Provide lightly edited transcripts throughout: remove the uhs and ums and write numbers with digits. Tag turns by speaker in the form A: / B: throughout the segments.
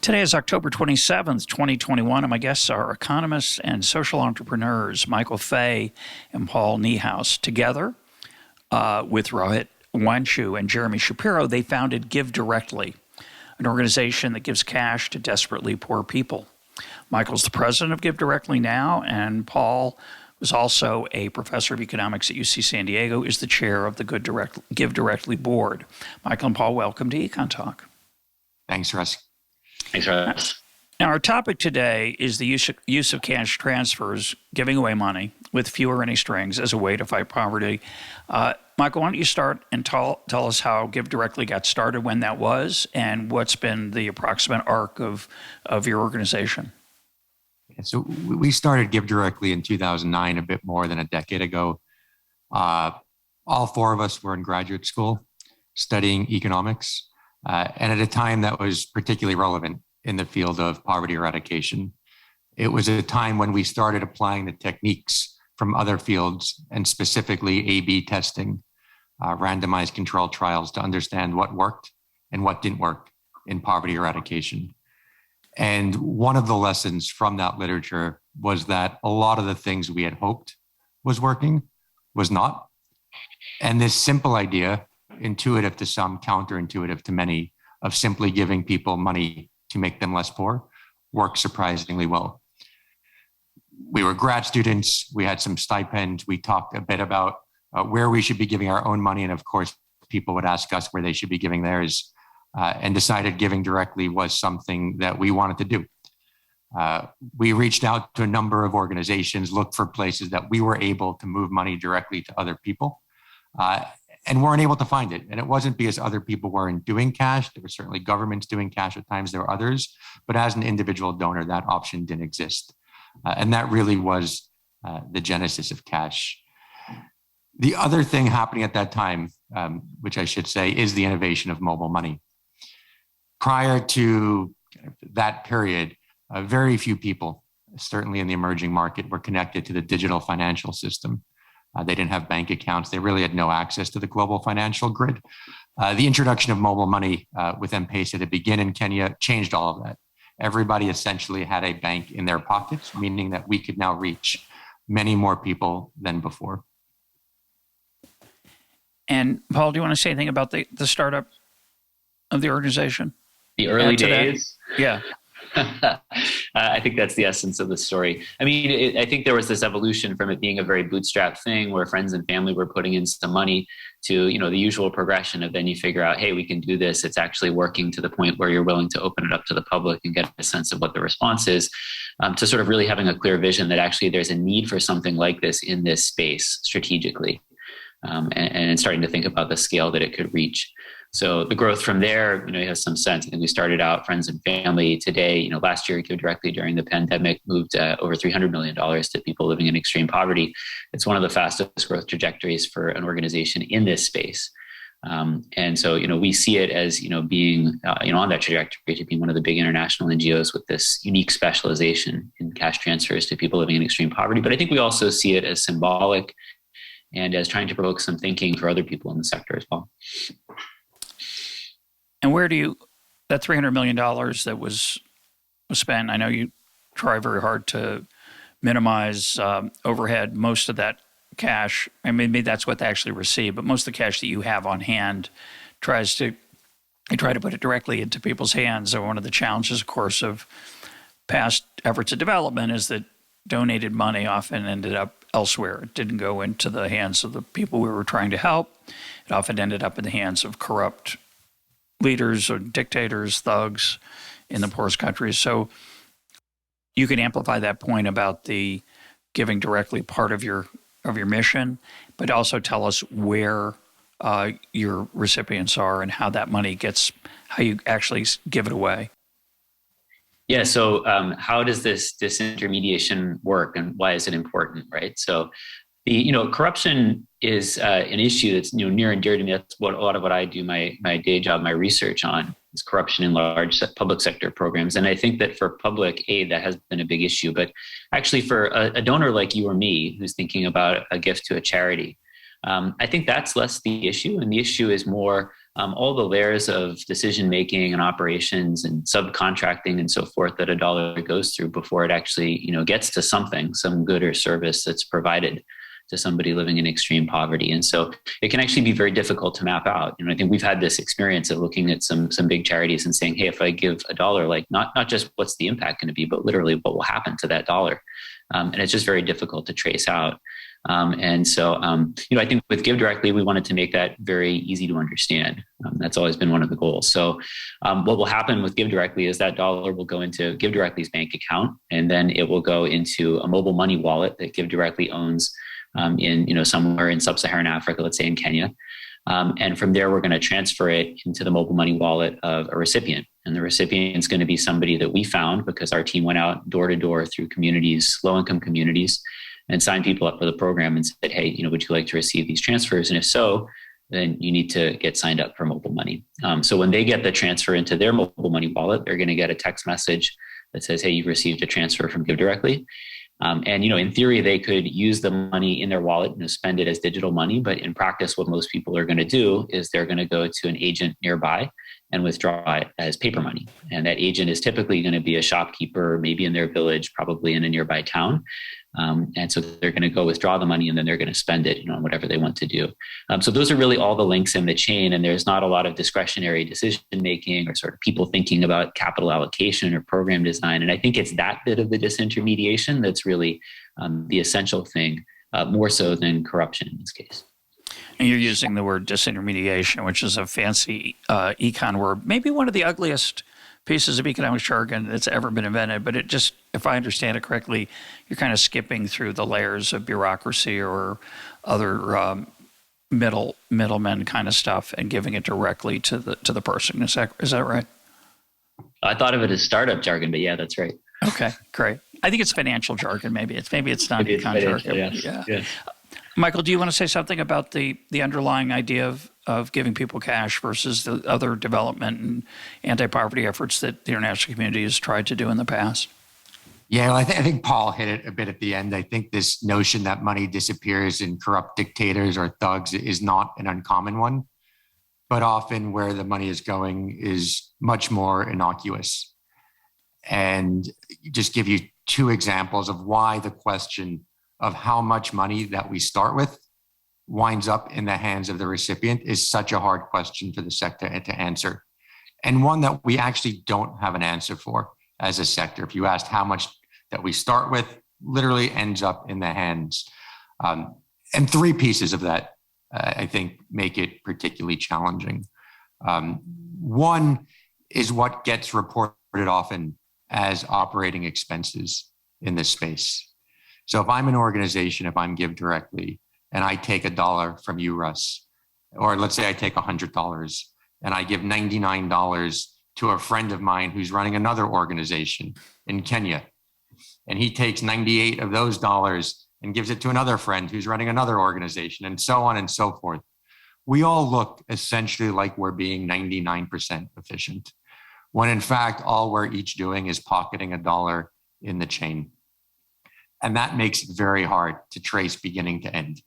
A: Today is October 27th, 2021, and my guests are economists and social entrepreneurs Michael Faye and Paul Niehaus. Together with Rohit Wanshu and Jeremy Shapiro, they founded GiveDirectly, an organization that gives cash to desperately poor people. Michael's the president of GiveDirectly now, and Paul, who's also a professor of economics at UC San Diego, is the chair of the GiveDirectly board. Michael and Paul, welcome to Econ Talk.
B: Thanks, Russ.
C: Thanks for having us.
A: Now, our topic today is the use of cash transfers, giving away money with few or any strings as a way to fight poverty. Michael, why don't you start and tell us how GiveDirectly got started, when that was, and what's been the approximate arc of your organization?
B: So we started GiveDirectly in 2009, a bit more than a decade ago. All four of us were in graduate school studying economics. And at a time that was particularly relevant in the field of poverty eradication. It was a time when we started applying the techniques from other fields, and specifically A/B testing, randomized controlled trials, to understand what worked and what didn't work in poverty eradication. And one of the lessons from that literature was that a lot of the things we had hoped was working was not. And this simple idea, intuitive to some, counterintuitive to many, of simply giving people money to make them less poor, worked surprisingly well. We were grad students, we had some stipend, we talked a bit about where we should be giving our own money, and of course, people would ask us where they should be giving theirs, and decided GiveDirectly was something that we wanted to do. We reached out to a number of organizations, looked for places that we were able to move money directly to other people, and weren't able to find it. And it wasn't because other people weren't doing cash. There were certainly governments doing cash at times, there were others, but as an individual donor, that option didn't exist. And that really was the genesis of cash. The other thing happening at that time, which I should say, is the innovation of mobile money. Prior to that period, very few people, certainly in the emerging market, were connected to the digital financial system. They didn't have bank accounts. They really had no access to the global financial grid. The introduction of mobile money with M-Pesa to begin in Kenya changed all of that. Everybody essentially had a bank in their pockets, meaning that we could now reach many more people than before.
A: And Paul, do you want to say anything about the startup of the organization?
C: The early days?
A: Yeah.
C: I think that's the essence of the story. I mean, I think there was this evolution from it being a very bootstrap thing where friends and family were putting in some money to, the usual progression of then you figure out, hey, we can do this. It's actually working, to the point where you're willing to open it up to the public and get a sense of what the response is, to sort of really having a clear vision that actually there's a need for something like this in this space strategically, and starting to think about the scale that it could reach. So the growth from there, has some sense. I think we started out friends and family. Today, last year, GiveDirectly during the pandemic moved over $300 million to people living in extreme poverty. It's one of the fastest growth trajectories for an organization in this space. And so, we see it as, being, on that trajectory to being one of the big international NGOs with this unique specialization in cash transfers to people living in extreme poverty. But I think we also see it as symbolic and as trying to provoke some thinking for other people in the sector as well.
A: And where do that $300 million that was spent, I know you try very hard to minimize overhead. Most of that cash, I mean, maybe that's what they actually receive, but most of the cash that you have on hand try to put it directly into people's hands. And one of the challenges, of course, of past efforts of development is that donated money often ended up elsewhere. It didn't go into the hands of the people we were trying to help. It often ended up in the hands of corrupt leaders or dictators, thugs in the poorest countries. So you can amplify that point about the giving directly part of your mission, but also tell us where your recipients are and how that money how you actually give it away.
C: Yeah. So how does this disintermediation work, and why is it important, right? So corruption is an issue that's near and dear to me. That's what a lot of what I do my day job, my research on, is corruption in large public sector programs. And I think that for public aid, that has been a big issue. But actually, for a donor like you or me who's thinking about a gift to a charity, I think that's less the issue. And the issue is more all the layers of decision making and operations and subcontracting and so forth that a dollar goes through before it actually, gets to something, some good or service that's provided to somebody living in extreme poverty. And so it can actually be very difficult to map out. I think we've had this experience of looking at some big charities and saying, hey, if I give a dollar, like not just what's the impact going to be, but literally what will happen to that dollar. And it's just very difficult to trace out. And so, I think with GiveDirectly, we wanted to make that very easy to understand. That's always been one of the goals. So what will happen with GiveDirectly is that dollar will go into GiveDirectly's bank account, and then it will go into a mobile money wallet that GiveDirectly owns in somewhere in sub-Saharan Africa, let's say in Kenya. And from there, we're going to transfer it into the mobile money wallet of a recipient. And the recipient is going to be somebody that we found because our team went out door to door through communities, low-income communities, and signed people up for the program and said, hey, would you like to receive these transfers? And if so, then you need to get signed up for mobile money. So when they get the transfer into their mobile money wallet, they're going to get a text message that says, hey, you've received a transfer from GiveDirectly. And, in theory, they could use the money in their wallet, spend it as digital money. But in practice, what most people are going to do is they're going to go to an agent nearby and withdraw it as paper money. And that agent is typically going to be a shopkeeper, maybe in their village, probably in a nearby town. And so they're going to go withdraw the money and then they're going to spend it, on whatever they want to do. So those are really all the links in the chain. And there's not a lot of discretionary decision making or sort of people thinking about capital allocation or program design. And I think it's that bit of the disintermediation that's really the essential thing, more so than corruption in this case.
A: And you're using the word disintermediation, which is a fancy econ word, maybe one of the ugliest pieces of economic jargon that's ever been invented. But it just, if I understand it correctly, you're kind of skipping through the layers of bureaucracy or other middlemen kind of stuff and giving it directly to the person. Is that right?
C: I thought of it as startup jargon, but yeah, that's right.
A: Okay, great. I think it's financial jargon. Maybe it's not econ jargon. Yeah. Michael, do you want to say something about the underlying idea of giving people cash versus the other development and anti-poverty efforts that the international community has tried to do in the past?
B: Yeah, well, I think Paul hit it a bit at the end. I think this notion that money disappears in corrupt dictators or thugs is not an uncommon one, but often where the money is going is much more innocuous. And just give you two examples of why the question of how much money that we start with winds up in the hands of the recipient is such a hard question for the sector to answer. And one that we actually don't have an answer for as a sector. If you asked how much that we start with, literally ends up in the hands. And three pieces of that, I think, make it particularly challenging. One is what gets reported often as operating expenses in this space. So if I'm an organization, if I'm GiveDirectly, and I take $1 from you, Russ, or let's say I take $100 and I give $99 to a friend of mine who's running another organization in Kenya, and he takes 98 of those dollars and gives it to another friend who's running another organization, and so on and so forth. We all look essentially like we're being 99% efficient, when in fact, all we're each doing is pocketing $1 in the chain. And that makes it very hard to trace beginning to end.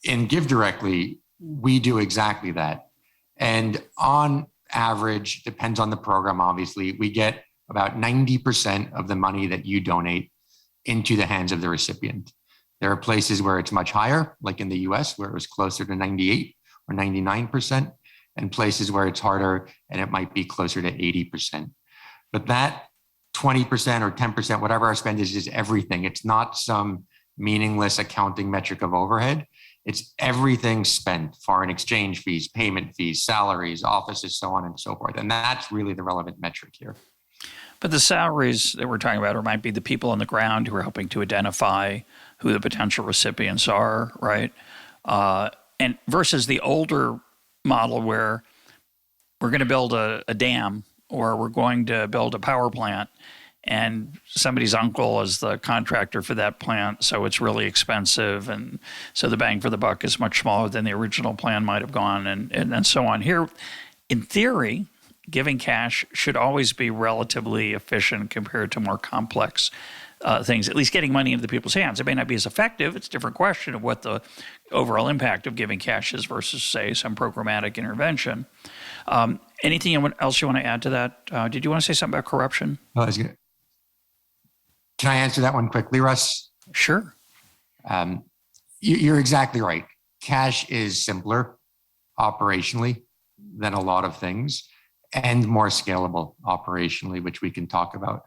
B: In GiveDirectly, we do exactly that. And on average, depends on the program, obviously, we get about 90% of the money that you donate into the hands of the recipient. There are places where it's much higher, like in the US, where it was closer to 98 or 99%, and places where it's harder and it might be closer to 80%. But that 20% or 10%, whatever our spend is everything. It's not some meaningless accounting metric of overhead. It's everything spent: foreign exchange fees, payment fees, salaries, offices, so on and so forth. And that's really the relevant metric here.
A: But the salaries that we're talking about or might be the people on the ground who are helping to identify who the potential recipients are, right? And versus the older model where we're going to build a dam or we're going to build a power plant and somebody's uncle is the contractor for that plant, so it's really expensive, and so the bang for the buck is much smaller than the original plan might have gone, and so on. Here, in theory, giving cash should always be relatively efficient compared to more complex things, at least getting money into the people's hands. It may not be as effective. It's a different question of what the overall impact of giving cash is versus, say, some programmatic intervention. Anything else you want to add to that? Did you want to say something about corruption?
B: Well, can I answer that one quickly, Russ?
A: Sure.
B: You're exactly right. Cash is simpler operationally than a lot of things and more scalable operationally, which we can talk about.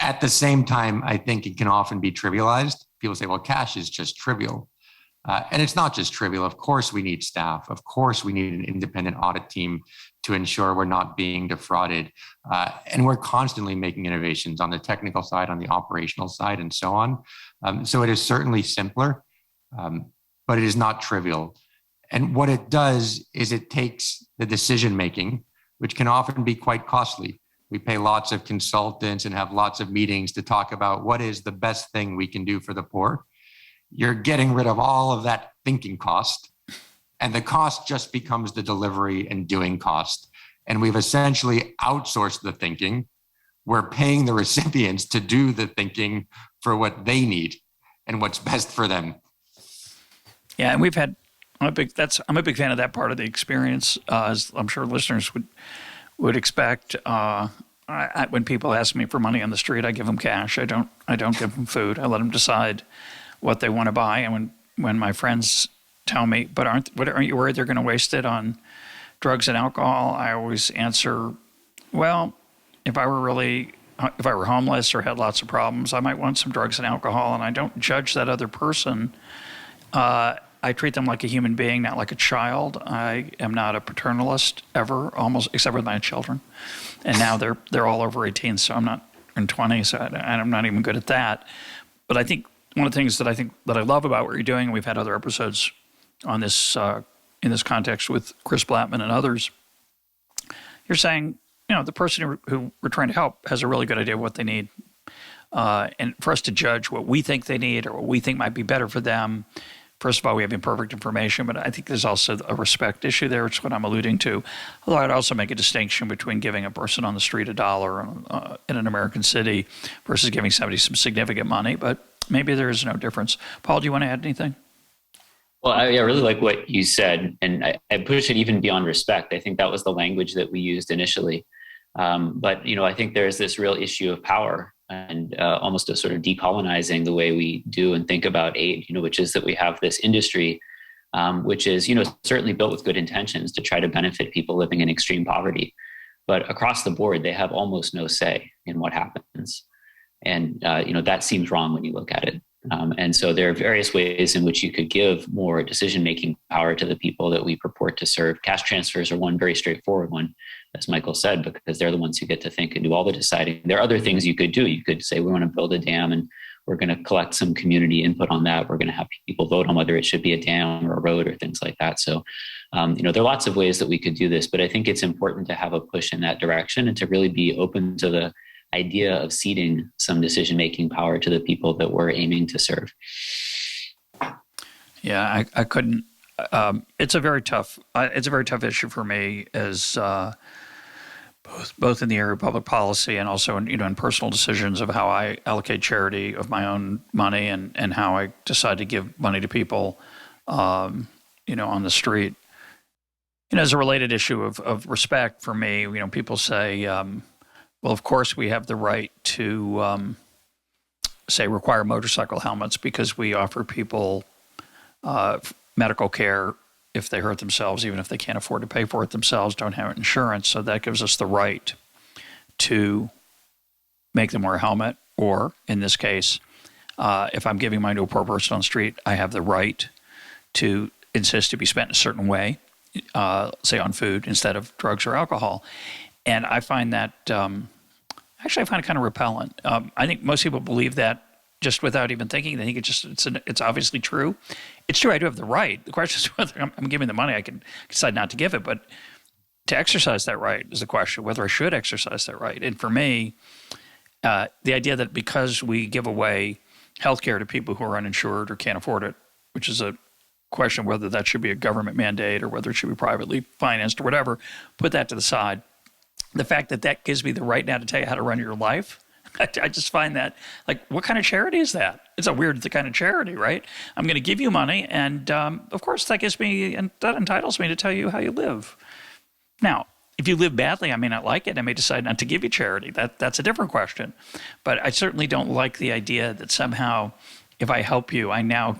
B: At the same time, I think it can often be trivialized. People say, well, cash is just trivial. And it's not just trivial. Of course, we need staff. Of course, we need an independent audit team to ensure we're not being defrauded. And we're constantly making innovations on the technical side, on the operational side, and so on. So it is certainly simpler, but it is not trivial. And what it does is it takes the decision-making, which can often be quite costly. We pay lots of consultants and have lots of meetings to talk about what is the best thing we can do for the poor. You're getting rid of all of that thinking cost, and the cost just becomes the delivery and doing cost. And we've essentially outsourced the thinking. We're paying the recipients to do the thinking for what they need and what's best for them.
A: Yeah, and I'm a big fan of that part of the experience, as I'm sure listeners would expect. When people ask me for money on the street, I give them cash. I don't give them food. I let them decide what they want to buy. And when my friends tell me, but aren't you worried they're going to waste it on drugs and alcohol? I always answer, well, if I were homeless or had lots of problems, I might want some drugs and alcohol, and I don't judge that other person. I treat them like a human being, not like a child. I am not a paternalist ever, almost, except with my children. And now they're all over 18, so I'm not in 20, so I'm not even good at that. But I think one of the things that I love about what you're doing, and we've had other episodes on this in this context with Chris Blattman and others, you're saying, the person who we're trying to help has a really good idea of what they need. And for us to judge what we think they need or what we think might be better for them, first of all, we have imperfect information, but I think there's also a respect issue there, which is what I'm alluding to. Although I'd also make a distinction between giving a person on the street $1 in an American city versus giving somebody some significant money, but maybe there is no difference. Paul, do you want to add anything?
C: Well, I really like what you said, and I push it even beyond respect. I think that was the language that we used initially. But, I think there's this real issue of power and almost a sort of decolonizing the way we do and think about aid, which is that we have this industry, which is, certainly built with good intentions to try to benefit people living in extreme poverty. But across the board, they have almost no say in what happens. And, that seems wrong when you look at it. And so there are various ways in which you could give more decision-making power to the people that we purport to serve. Cash transfers are one very straightforward one, as Michael said, because they're the ones who get to think and do all the deciding. There are other things you could do. You could say, we want to build a dam and we're going to collect some community input on that. We're going to have people vote on whether it should be a dam or a road or things like that. So, there are lots of ways that we could do this, but I think it's important to have a push in that direction and to really be open to the idea of ceding some decision-making power to the people that we're aiming to serve. Yeah,
A: I couldn't. It's a very tough issue for me as both in the area of public policy and also in personal decisions of how I allocate charity of my own money and how I decide to give money to people, on the street. As a related issue of respect for me, people say, well, of course, we have the right to, say, require motorcycle helmets because we offer people medical care if they hurt themselves, even if they can't afford to pay for it themselves, don't have insurance. So that gives us the right to make them wear a helmet. Or, in this case, if I'm giving money to a poor person on the street, I have the right to insist to be spent in a certain way, say on food instead of drugs or alcohol. And I find that, actually, I find it kind of repellent. I think most people believe that just without even thinking. They think it's obviously true. It's true, I do have the right. The question is whether I'm giving the money, I can decide not to give it. But to exercise that right is the question, whether I should exercise that right. And for me, the idea that because we give away health care to people who are uninsured or can't afford it, which is a question whether that should be a government mandate or whether it should be privately financed or whatever, put that to the side. The fact that gives me the right now to tell you how to run your life I just find that, like, what kind of charity is that? It's a weird kind of charity, right? I'm going to give you money, and of course that entitles me to tell you how you live. Now, if you live badly, I may not like it. I may decide not to give you charity. That's a different question. But I certainly don't like the idea that somehow, if I help you, I now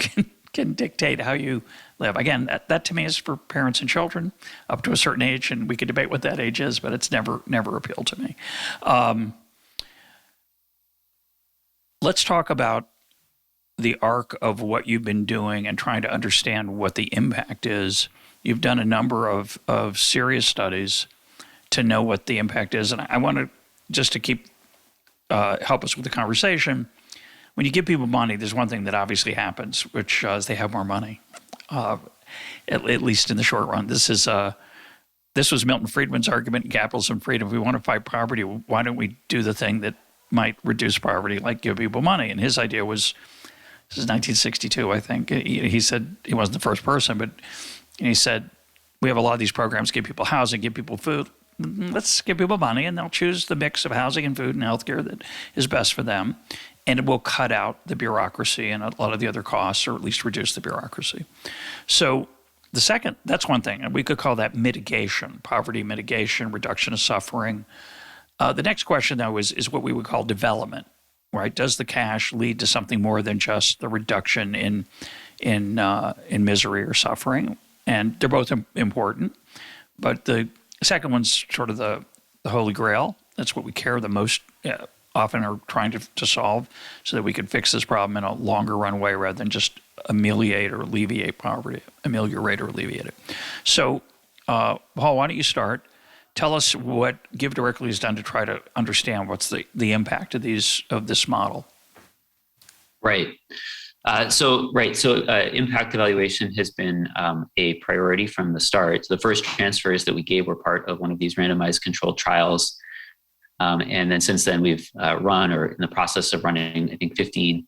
A: can dictate how you live. Again, that to me is for parents and children up to a certain age, and we could debate what that age is, but it's never appealed to me. Let's talk about the arc of what you've been doing and trying to understand what the impact is. You've done a number of serious studies to know what the impact is. And I want to, just to keep help us with the conversation, when you give people money, there's one thing that obviously happens, which is they have more money, at least in the short run. This was Milton Friedman's argument in Capitalism and Freedom. If we want to fight poverty, why don't we do the thing that might reduce poverty, like give people money? And his idea was, this is 1962, I think. He said, he wasn't the first person, but he said, we have a lot of these programs, give people housing, give people food. Let's give people money, and they'll choose the mix of housing and food and healthcare that is best for them. And it will cut out the bureaucracy and a lot of the other costs, or at least reduce the bureaucracy. So the second, that's one thing. And we could call that mitigation, poverty mitigation, reduction of suffering. The next question, though, is what we would call development, right? Does the cash lead to something more than just the reduction in misery or suffering? And they're both important. But the second one's sort of the holy grail. That's what we care the most, often are trying to solve, so that we can fix this problem in a longer runway rather than just ameliorate or alleviate poverty, it. So, Paul, why don't you start? Tell us what GiveDirectly has done to try to understand what's the impact of this model.
C: Right. So impact evaluation has been a priority from the start. So the first transfers that we gave were part of one of these randomized controlled trials. And then since then, we've run, or in the process of running, I think 15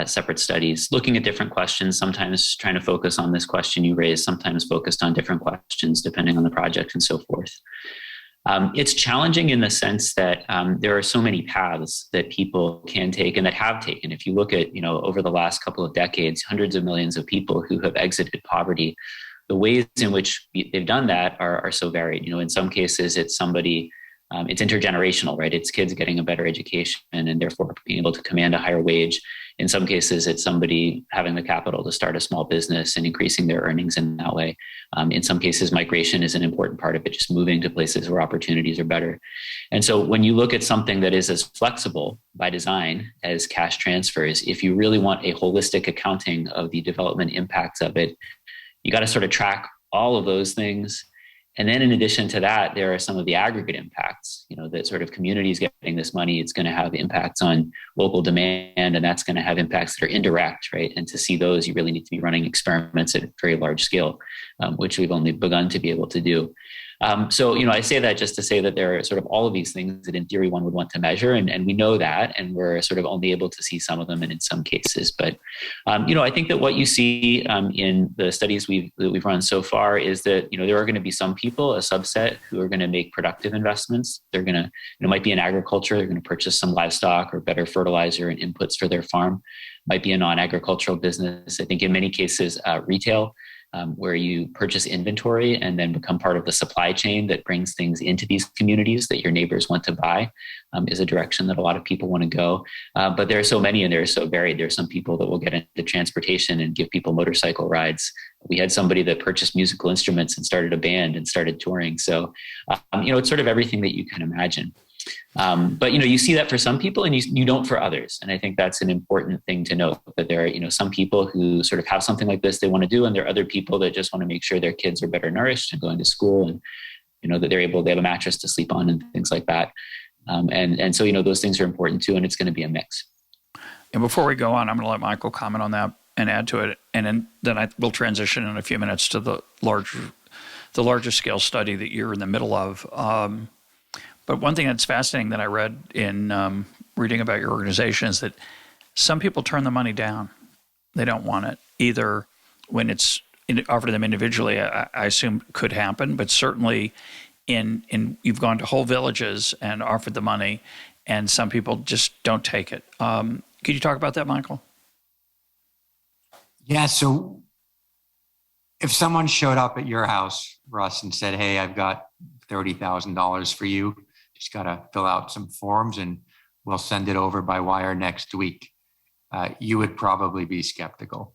C: separate studies, looking at different questions, sometimes trying to focus on this question you raised, sometimes focused on different questions depending on the project and so forth. It's challenging in the sense that there are so many paths that people can take and that have taken. If you look at, over the last couple of decades, hundreds of millions of people who have exited poverty, the ways in which they've done that are so varied. In some cases, it's somebody, it's intergenerational, right? It's kids getting a better education and therefore being able to command a higher wage. In some cases, it's somebody having the capital to start a small business and increasing their earnings in that way. In some cases, migration is an important part of it, just moving to places where opportunities are better. And so when you look at something that is as flexible by design as cash transfers, if you really want a holistic accounting of the development impacts of it, you got to sort of track all of those things. And then in addition to that, there are some of the aggregate impacts, that sort of communities getting this money, it's going to have impacts on local demand, and that's going to have impacts that are indirect, right? And to see those, you really need to be running experiments at very large scale, which we've only begun to be able to do. So, I say that just to say that there are sort of all of these things that in theory one would want to measure, and we know that, and we're sort of only able to see some of them and in some cases. But, I think that what you see in the studies that we've run so far is that, there are going to be some people, a subset, who are going to make productive investments. They're going to, it might be in agriculture, they're going to purchase some livestock or better fertilizer and inputs for their farm. Might be a non-agricultural business. I think in many cases, retail, where you purchase inventory and then become part of the supply chain that brings things into these communities that your neighbors want to buy, is a direction that a lot of people want to go. But there are so many and they're so varied. There are some people that will get into transportation and give people motorcycle rides. We had somebody that purchased musical instruments and started a band and started touring. So, it's sort of everything that you can imagine. But you see that for some people and you don't for others. And I think that's an important thing to note, that there are, some people who sort of have something like this they want to do, and there are other people that just want to make sure their kids are better nourished and going to school, and, that they have a mattress to sleep on and things like that. And so, those things are important too, and it's going to be a mix.
A: And before we go on, I'm going to let Michael comment on that and add to it. And then I will transition in a few minutes to the larger scale study that you're in the middle of. But one thing that's fascinating that I read in reading about your organization is that some people turn the money down. They don't want it, either when it's offered to them individually, I assume could happen, but certainly in you've gone to whole villages and offered the money, and some people just don't take it. Could you talk about that, Michael?
B: Yeah. So if someone showed up at your house, Russ, and said, "Hey, I've got $30,000 for you. Just got to fill out some forms and we'll send it over by wire next week," you would probably be skeptical.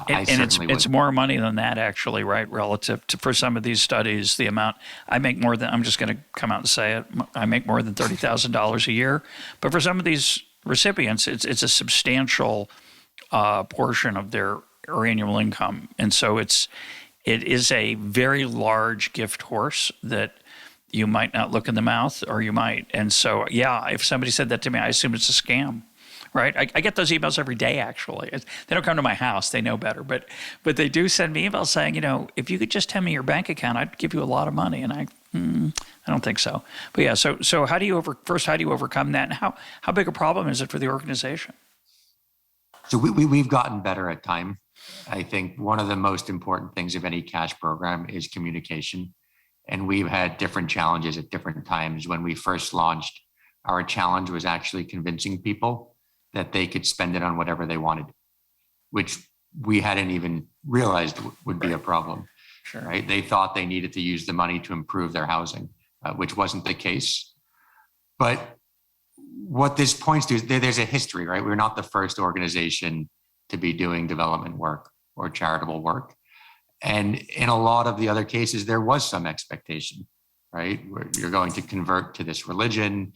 A: It's more money than that, actually, right? Relative to, for some of these studies, the amount I make more than, I'm just going to come out and say it, I make more than $30,000 a year. But for some of these recipients, it's a substantial portion of their annual income, and so it is a very large gift horse that you might not look in the mouth, or you might. And so, yeah, if somebody said that to me, I assume it's a scam. Right, I get those emails every day. Actually, they don't come to my house; they know better. But they do send me emails saying, if you could just tell me your bank account, I'd give you a lot of money. And I don't think so. But yeah, so how do you overcome that? And how big a problem is it for the organization?
B: So we've gotten better at time. I think one of the most important things of any cash program is communication, and we've had different challenges at different times. When we first launched, our challenge was actually convincing people that they could spend it on whatever they wanted, which we hadn't even realized would be a problem.
A: Sure.
B: Right? They thought they needed to use the money to improve their housing, which wasn't the case. But what this points to is there's a history, right? We're not the first organization to be doing development work or charitable work. And in a lot of the other cases, there was some expectation, right? Where you're going to convert to this religion,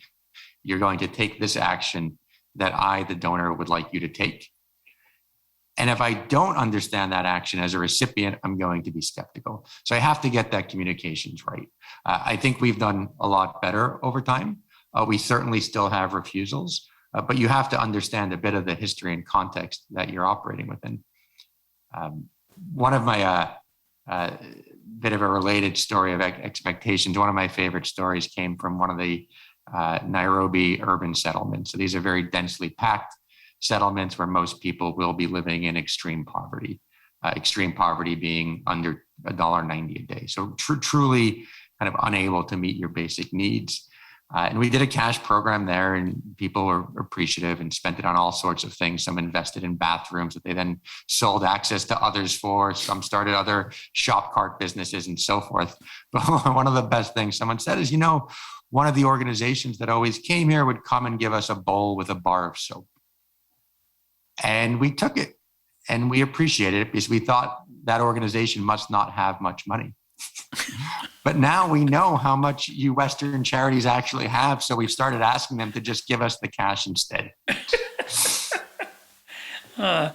B: you're going to take this action that I, the donor, would like you to take. And if I don't understand that action as a recipient, I'm going to be skeptical. So I have to get that communications right. I think we've done a lot better over time. We certainly still have refusals, but you have to understand a bit of the history and context that you're operating within. One of my bit of a related story of expectations, one of my favorite stories came from one of the Nairobi urban settlements. So these are very densely packed settlements where most people will be living in extreme poverty being under $1.90 a day. So truly kind of unable to meet your basic needs. And we did a cash program there, and people were appreciative and spent it on all sorts of things. Some invested in bathrooms that they then sold access to others for. Some started other shop cart businesses and so forth. But one of the best things someone said is, one of the organizations that always came here would come and give us a bowl with a bar of soap. And we took it and we appreciated it because we thought that organization must not have much money. But now we know how much you Western charities actually have. So we've started asking them to just give us the cash instead.
A: I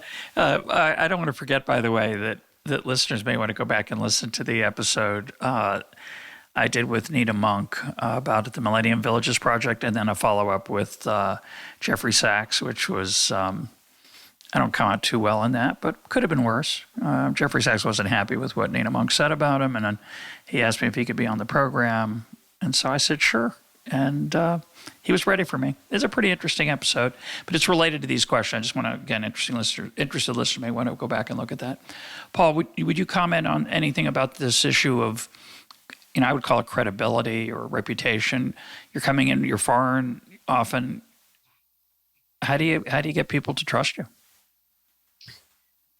A: don't want to forget, by the way, that listeners may want to go back and listen to the episode I did with Nina Monk about the Millennium Villages Project, and then a follow-up with Jeffrey Sachs, which was, I don't come out too well in that, but could have been worse. Jeffrey Sachs wasn't happy with what Nina Monk said about him, and then he asked me if he could be on the program, and so I said, sure. And he was ready for me. It's a pretty interesting episode, but it's related to these questions. I just want to, again, interested listeners may want to go back and look at that. Paul, would you comment on anything about this issue of, I would call it credibility or reputation? You're coming in, you're foreign often. How do you get people to trust you?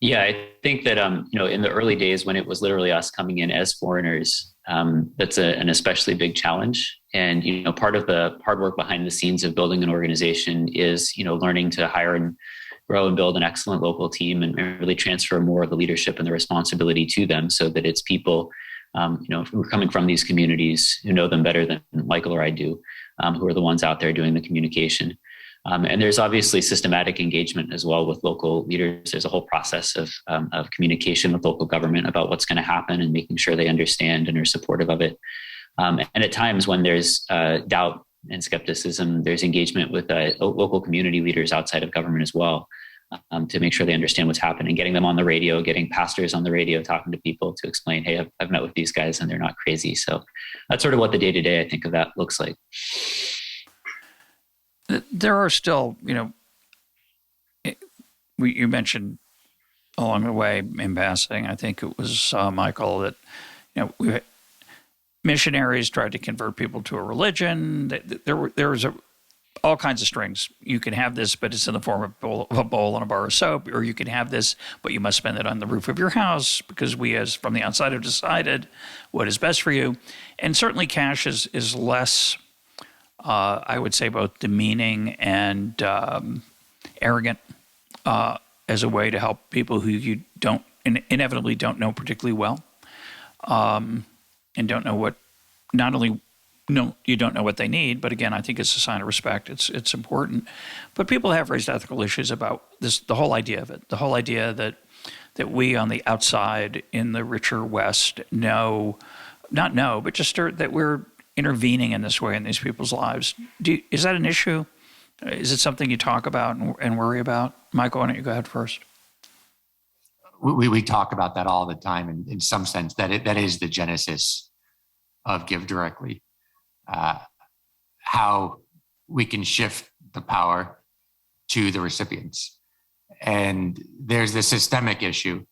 C: Yeah, I think that in the early days when it was literally us coming in as foreigners, that's an especially big challenge. And part of the hard work behind the scenes of building an organization is learning to hire and grow and build an excellent local team and really transfer more of the leadership and the responsibility to them, so that it's people who are coming from these communities who know them better than Michael or I do, who are the ones out there doing the communication. And there's obviously systematic engagement as well with local leaders. There's a whole process of communication with local government about what's going to happen and making sure they understand and are supportive of it. And at times when there's doubt and skepticism, there's engagement with local community leaders outside of government as well, to make sure they understand what's happening, getting them on the radio, getting pastors on the radio, talking to people to explain, hey, I've met with these guys and they're not crazy. So that's sort of what the day-to-day, I think, of that looks like.
A: There are still, you mentioned along the way in passing, I think it was Michael, that, missionaries tried to convert people to a religion. There was all kinds of strings. You can have this, but it's in the form of a bowl and a bar of soap, or you can have this, but you must spend it on the roof of your house because we, as from the outside, have decided what is best for you. And certainly, cash is less, I would say, both demeaning and arrogant as a way to help people who you don't inevitably don't know particularly well, and don't know what not only. No, you don't know what they need, but again, I think it's a sign of respect. It's important. But people have raised ethical issues about this, the whole idea of it, the whole idea that we on the outside in the richer West but just that we're intervening in this way in these people's lives. Is that an issue? Is it something you talk about and worry about? Michael, why don't you go ahead first?
B: We talk about that all the time, and in some sense, that is the genesis of GiveDirectly. How we can shift the power to the recipients. And there's the systemic issue,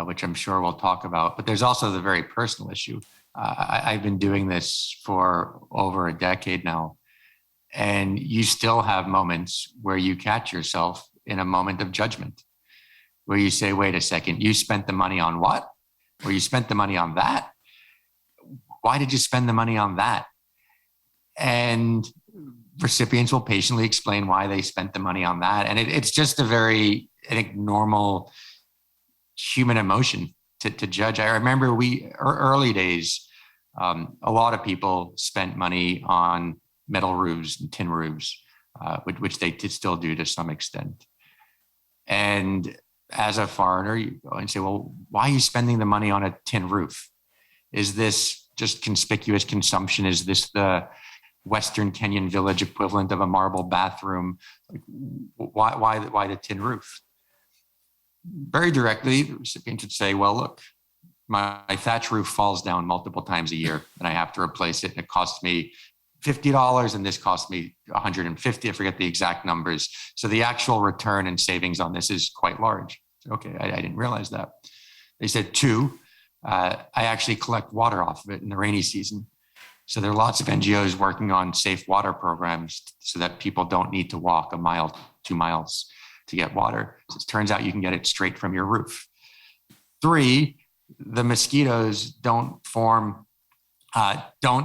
B: which I'm sure we'll talk about, but there's also the very personal issue. I've been doing this for over a decade now, and you still have moments where you catch yourself in a moment of judgment, where you say, wait a second, you spent the money on what? Or you spent the money on that? Why did you spend the money on that? And recipients will patiently explain why they spent the money on that. And it's just a very, I think, normal human emotion to judge. I remember early days, a lot of people spent money on metal roofs and tin roofs, which they still do to some extent. And as a foreigner, you go and say, well, why are you spending the money on a tin roof? Is this just conspicuous consumption? Is this the Western Kenyan village equivalent of a marble bathroom? Like, why the tin roof? Very directly, the recipient would say, well, look, my thatch roof falls down multiple times a year and I have to replace it. And it costs me $50 and this cost me $150. I forget the exact numbers. So the actual return and savings on this is quite large. Okay, I didn't realize that. They said, two, I actually collect water off of it in the rainy season. So there are lots of NGOs working on safe water programs so that people don't need to walk a mile, 2 miles to get water. So it turns out you can get it straight from your roof. Three, the mosquitoes don't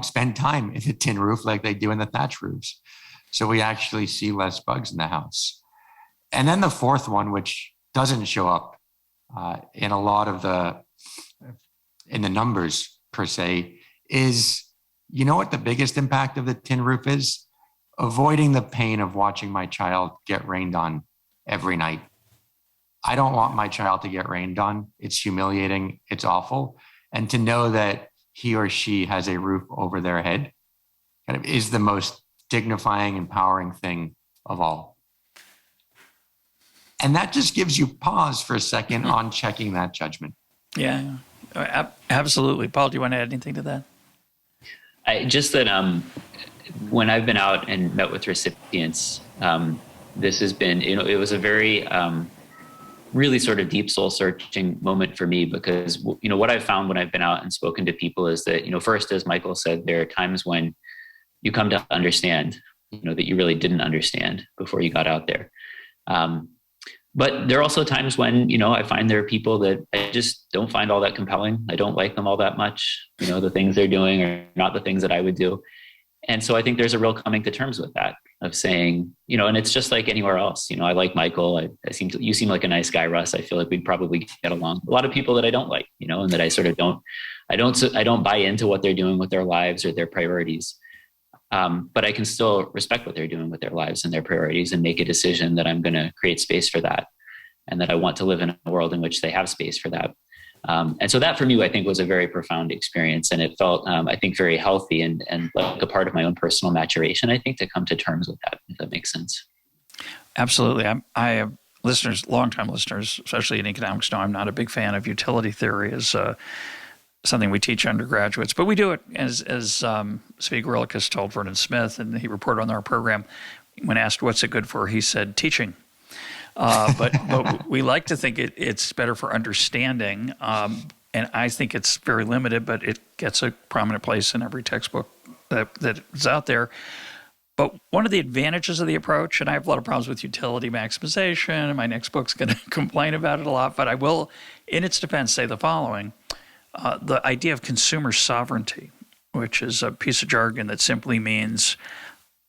B: spend time in the tin roof like they do in the thatch roofs. So we actually see less bugs in the house. And then the fourth one, which doesn't show up in a lot of in the numbers per se, is, you know what the biggest impact of the tin roof is? Avoiding the pain of watching my child get rained on every night. I don't want my child to get rained on. It's humiliating. It's awful. And to know that he or she has a roof over their head kind of is the most dignifying, empowering thing of all. And that just gives you pause for a second on checking that judgment.
A: Yeah, absolutely. Paul, do you want to add anything to that?
C: When I've been out and met with recipients, this has been, it was a very, really sort of deep soul searching moment for me, because, what I've found when I've been out and spoken to people is that, first, as Michael said, there are times when you come to understand, that you really didn't understand before you got out there. But there are also times when, I find there are people that I just don't find all that compelling. I don't like them all that much. The things they're doing are not the things that I would do. And so I think there's a real coming to terms with that, of saying, and it's just like anywhere else. I like Michael. You seem like a nice guy, Russ. I feel like we'd probably get along. A lot of people that I don't like, and that I sort of I don't buy into what they're doing with their lives or their priorities. But I can still respect what they're doing with their lives and their priorities, and make a decision that I'm going to create space for that, and that I want to live in a world in which they have space for that. And so that for me, I think, was a very profound experience, and it felt, I think, very healthy and like a part of my own personal maturation, I think, to come to terms with that, if that makes sense.
A: Absolutely. I have listeners, longtime listeners, especially in economics, know I'm not a big fan of utility theory as something we teach undergraduates, but we do it as Zvi Gorelick told Vernon Smith, and he reported on our program. When asked what's it good for, he said teaching. But we like to think it's better for understanding, and I think it's very limited, but it gets a prominent place in every textbook that is out there. But one of the advantages of the approach, and I have a lot of problems with utility maximization, and my next book's going to complain about it a lot, but I will, in its defense, say the following. The idea of consumer sovereignty, which is a piece of jargon that simply means,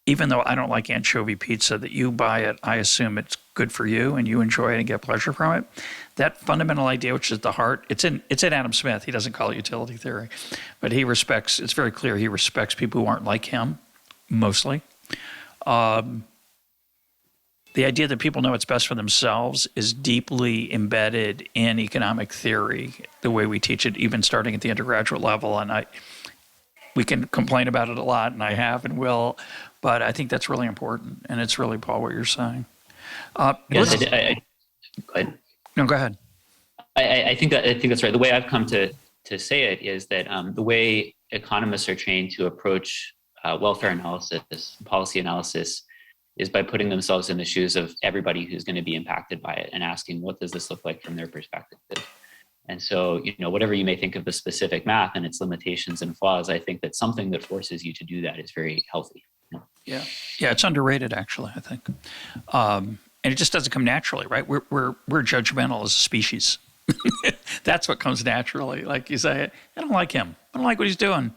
A: even though I don't like anchovy pizza, that you buy it, I assume it's good for you and you enjoy it and get pleasure from it. That fundamental idea, which is the heart, it's in Adam Smith. He doesn't call it utility theory, but it's very clear he respects people who aren't like him, mostly. The idea that people know what's best for themselves is deeply embedded in economic theory, the way we teach it, even starting at the undergraduate level. And we can complain about it a lot, and I have and will, but I think that's really important. And it's really, Paul, what you're saying.
C: Yes,
A: No, go ahead.
C: I think that's right. The way I've come to say it is that the way economists are trained to approach welfare analysis, policy analysis, is by putting themselves in the shoes of everybody who's going to be impacted by it and asking, what does this look like from their perspective? And so, whatever you may think of the specific math and its limitations and flaws, I think that something that forces you to do that is very healthy.
A: Yeah, it's underrated, actually, I think. And it just doesn't come naturally, right? We're judgmental as a species. That's what comes naturally. Like you say, I don't like him. I don't like what he's doing.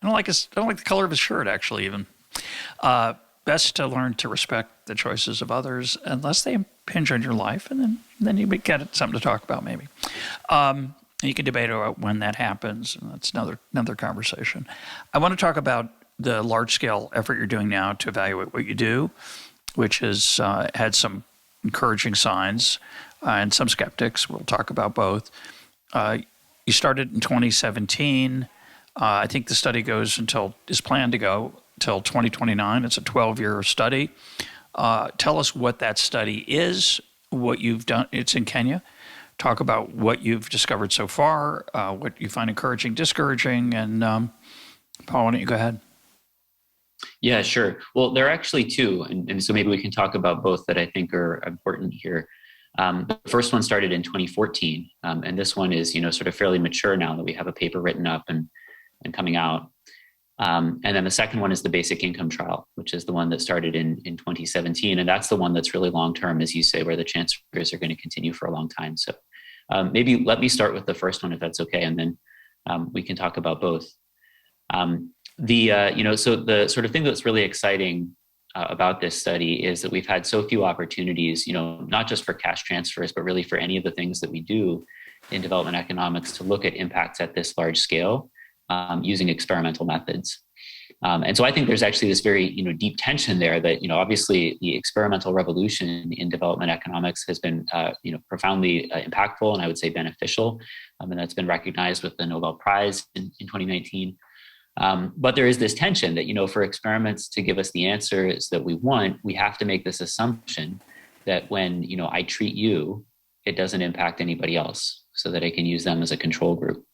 A: I don't like the color of his shirt, actually, even. Best to learn to respect the choices of others, unless they impinge on your life, and then you get something to talk about, maybe. You can debate about when that happens, and that's another conversation. I want to talk about the large-scale effort you're doing now to evaluate what you do, which has had some encouraging signs and some skeptics. We'll talk about both. You started in 2017. I think the study is planned to go until 2029. It's a 12-year study. Tell us what that study is, what you've done. It's in Kenya. Talk about what you've discovered so far, what you find encouraging, discouraging, and Paul, why don't you go ahead?
C: Yeah, sure. Well, there are actually two, and so maybe we can talk about both that I think are important here. The first one started in 2014, and this one is, sort of fairly mature now that we have a paper written up and coming out. And then the second one is the basic income trial, which is the one that started in 2017. And that's the one that's really long-term, as you say, where the transfers are going to continue for a long time. So maybe let me start with the first one, if that's okay. And then we can talk about both. So the sort of thing that's really exciting about this study is that we've had so few opportunities, not just for cash transfers, but really for any of the things that we do in development economics to look at impacts at this large scale. Using experimental methods. And so I think there's actually this very, deep tension there that, obviously the experimental revolution in development economics has been, profoundly impactful and I would say beneficial. And that's been recognized with the Nobel Prize in 2019. But there is this tension that, for experiments to give us the answers that we want, we have to make this assumption that when, I treat you, it doesn't impact anybody else so that I can use them as a control group.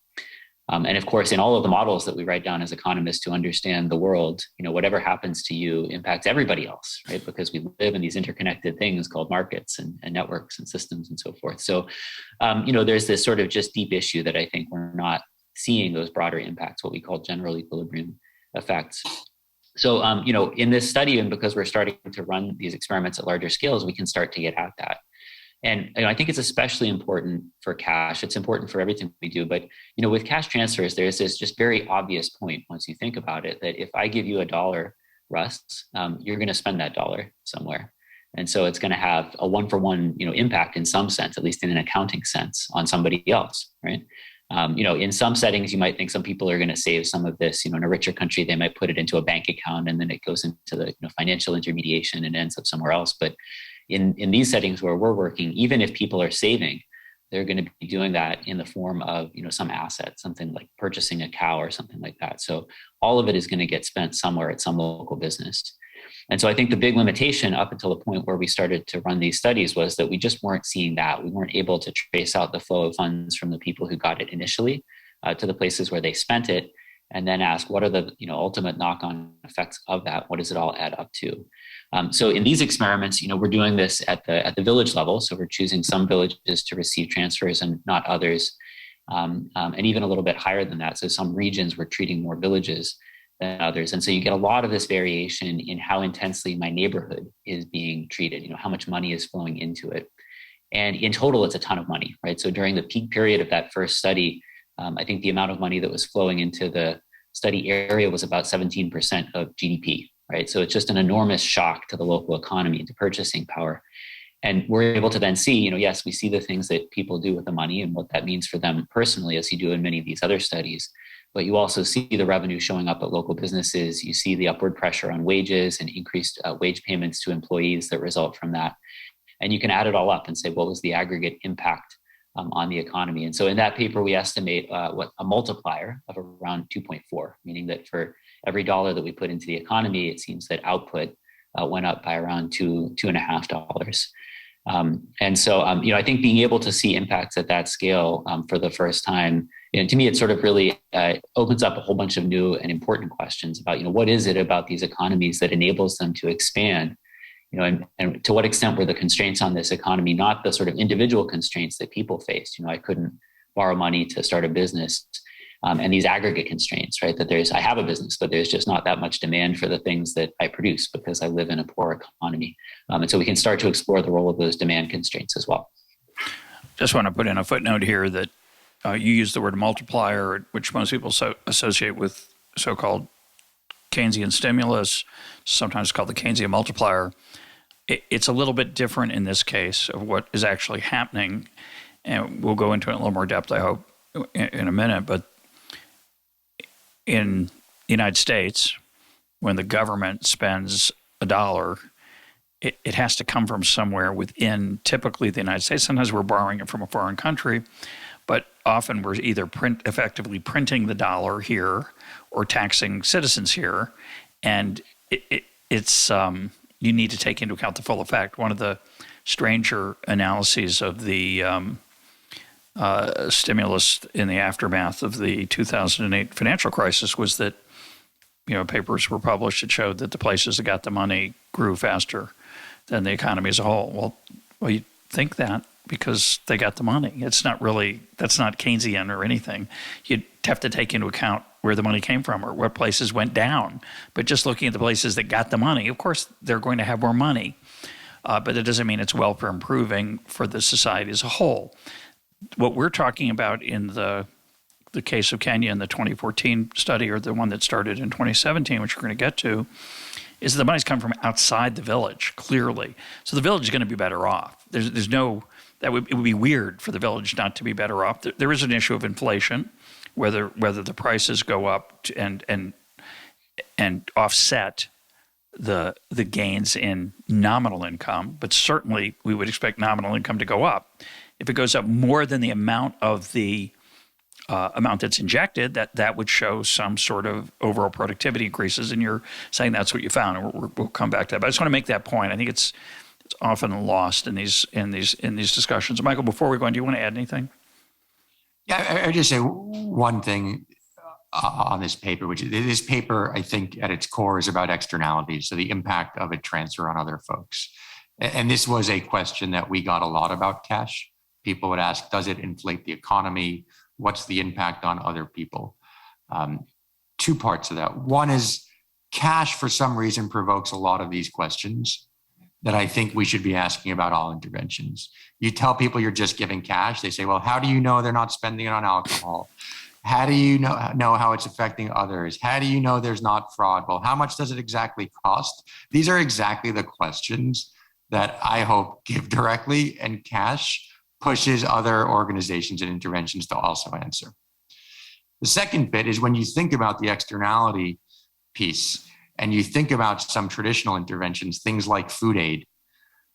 C: And of course, in all of the models that we write down as economists to understand the world, whatever happens to you impacts everybody else, right? Because we live in these interconnected things called markets and networks and systems and so forth. So, there's this sort of just deep issue that I think we're not seeing those broader impacts, what we call general equilibrium effects. So, in this study, and because we're starting to run these experiments at larger scales, we can start to get at that. And I think it's especially important for cash. It's important for everything we do. But, with cash transfers, there's this just very obvious point once you think about it, that if I give you $1, Russ, you're going to spend that dollar somewhere. And so it's going to have a one-for-one, impact in some sense, at least in an accounting sense, on somebody else, right? In some settings, you might think some people are going to save some of this, in a richer country, they might put it into a bank account and then it goes into the financial intermediation and ends up somewhere else. But in these settings where we're working, even if people are saving, they're going to be doing that in the form of, some asset, something like purchasing a cow or something like that. So all of it is going to get spent somewhere at some local business. And so I think the big limitation up until the point where we started to run these studies was that we just weren't seeing that. We weren't able to trace out the flow of funds from the people who got it initially to the places where they spent it, and then ask what are the ultimate knock-on effects of that? What does it all add up to? So in these experiments, we're doing this at the village level. So we're choosing some villages to receive transfers and not others, and even a little bit higher than that. So some regions we're treating more villages. than others. And so you get a lot of this variation in how intensely my neighborhood is being treated, how much money is flowing into it. And in total, it's a ton of money, right? So during the peak period of that first study, I think the amount of money that was flowing into the study area was about 17% of GDP, right? So it's just an enormous shock to the local economy, to purchasing power. And we're able to then see, yes, we see the things that people do with the money and what that means for them personally, as you do in many of these other studies. But you also see the revenue showing up at local businesses. You see the upward pressure on wages and increased wage payments to employees that result from that. And you can add it all up and say, what was the aggregate impact on the economy? And so in that paper, we estimate what a multiplier of around 2.4, meaning that for every dollar that we put into the economy, it seems that output went up by around $2.5. And so, I think being able to see impacts at that scale for the first time, to me, it sort of really opens up a whole bunch of new and important questions about, what is it about these economies that enables them to expand? And to what extent were the constraints on this economy not the sort of individual constraints that people faced? I couldn't borrow money to start a business, and these aggregate constraints, right? That I have a business, but there's just not that much demand for the things that I produce because I live in a poor economy. And so we can start to explore the role of those demand constraints as well.
A: Just want to put in a footnote here that you use the word multiplier, which most people associate with so-called Keynesian stimulus, sometimes called the Keynesian multiplier. It's a little bit different in this case of what is actually happening, and we'll go into it in a little more depth, I hope, in a minute. But in the United States, when the government spends $1, it has to come from somewhere within typically the United States. Sometimes we're borrowing it from a foreign country, but often we're either effectively printing the dollar here or taxing citizens here. And it's you need to take into account the full effect. One of the stranger analyses of the stimulus in the aftermath of the 2008 financial crisis was that, papers were published that showed that the places that got the money grew faster than the economy as a whole. Well, you think that because they got the money. That's not Keynesian or anything. You'd have to take into account where the money came from or what places went down. But just looking at the places that got the money, of course, they're going to have more money. But it doesn't mean it's welfare improving for the society as a whole. What we're talking about in the case of Kenya in the 2014 study, or the one that started in 2017, which we're going to get to, is that the money's come from outside the village, clearly. So the village is going to be better off. There's no, it would be weird for the village not to be better off. There is an issue of inflation, whether the prices go up and offset the gains in nominal income, but certainly we would expect nominal income to go up. If it goes up more than the amount of the amount that's injected, that would show some sort of overall productivity increases. And you're saying that's what you found, and we'll come back to that. But I just want to make that point. I think it's often lost in these discussions. Michael, before we go on, do you want to add anything?
B: Yeah, I just say one thing on this paper, which this paper, I think at its core is about externalities, so the impact of a transfer on other folks. And this was a question that we got a lot about cash. People would ask, does it inflate the economy? What's the impact on other people? Two parts of that. One is cash, for some reason, provokes a lot of these questions that I think we should be asking about all interventions. You tell people you're just giving cash, they say, well, how do you know they're not spending it on alcohol? How do you know how it's affecting others? How do you know there's not fraud? Well, how much does it exactly cost? These are exactly the questions that I hope GiveDirectly and cash pushes other organizations and interventions to also answer. The second bit is when you think about the externality piece and you think about some traditional interventions, things like food aid,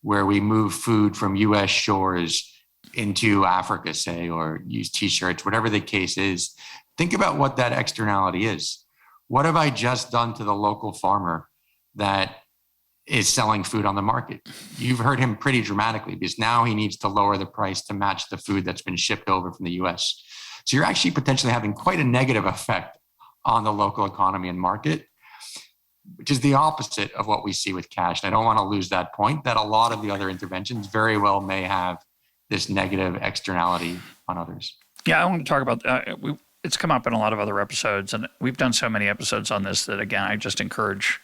B: where we move food from US shores into Africa, say, or use t-shirts, whatever the case is, think about what that externality is. What have I just done to the local farmer that is selling food on the market? You've heard him pretty dramatically, because now he needs to lower the price to match the food that's been shipped over from the US. So you're actually potentially having quite a negative effect on the local economy and market, which is the opposite of what we see with cash. And I don't want to lose that point, that a lot of the other interventions very well may have this negative externality on others.
A: Yeah, I want to talk about it's come up in a lot of other episodes, and we've done so many episodes on this that, again, I just encourage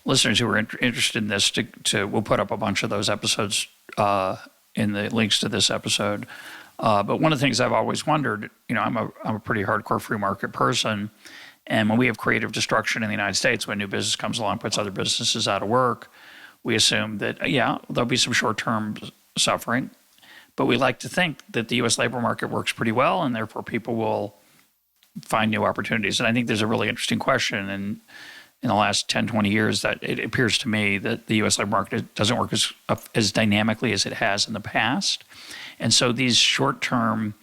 A: listeners who are interested in this we'll put up a bunch of those episodes in the links to this episode. But one of the things I've always wondered, I'm a pretty hardcore free market person, and when we have creative destruction in the United States, when new business comes along, puts other businesses out of work, we assume that, there'll be some short-term suffering, but we like to think that the U.S. labor market works pretty well, and therefore people will find new opportunities. And I think there's a really interesting question in the last 10, 20 years that it appears to me that the U.S. labor market doesn't work as dynamically as it has in the past. And so these short-term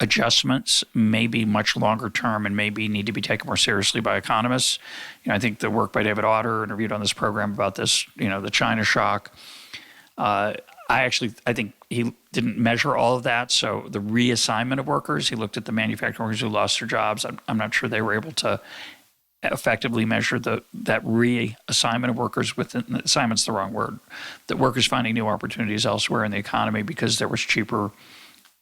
A: adjustments may be much longer term and maybe need to be taken more seriously by economists. I think the work by David Autor, interviewed on this program about this, the China shock, I think he didn't measure all of that. So the reassignment of workers, he looked at the manufacturing workers who lost their jobs. I'm not sure they were able to effectively measure that reassignment of workers within, assignment's the wrong word, that workers finding new opportunities elsewhere in the economy because there was cheaper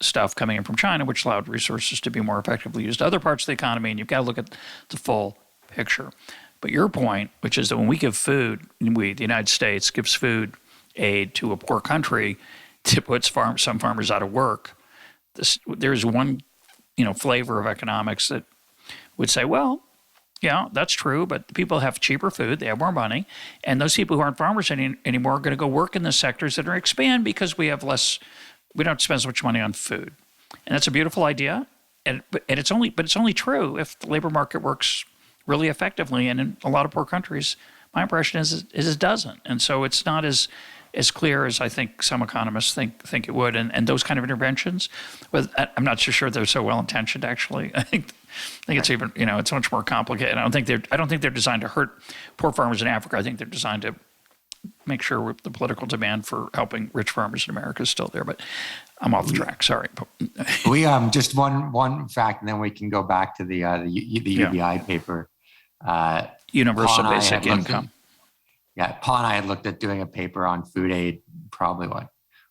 A: stuff coming in from China, which allowed resources to be more effectively used to other parts of the economy, and you've got to look at the full picture. But your point, which is that when we give food, the United States gives food aid to a poor country to put some farmers out of work, there's one flavor of economics that would say, well, yeah, that's true, but people have cheaper food, they have more money, and those people who aren't farmers anymore are going to go work in the sectors that are expand because we don't have to spend so much money on food. And that's a beautiful idea, but it's only true if the labor market works really effectively, and in a lot of poor countries, my impression is it doesn't. And so it's not as clear as I think some economists think it would. And those kind of interventions, I'm not so sure they're so well intentioned. Actually, I think it's even it's much more complicated. I don't think they're designed to hurt poor farmers in Africa. I think they're designed to make sure the political demand for helping rich farmers in America is still there. But I'm off the track. Sorry.
B: We just one fact, and then we can go back to the UBI paper.
A: Universal basic income.
B: Paul and I had looked at doing a paper on food aid probably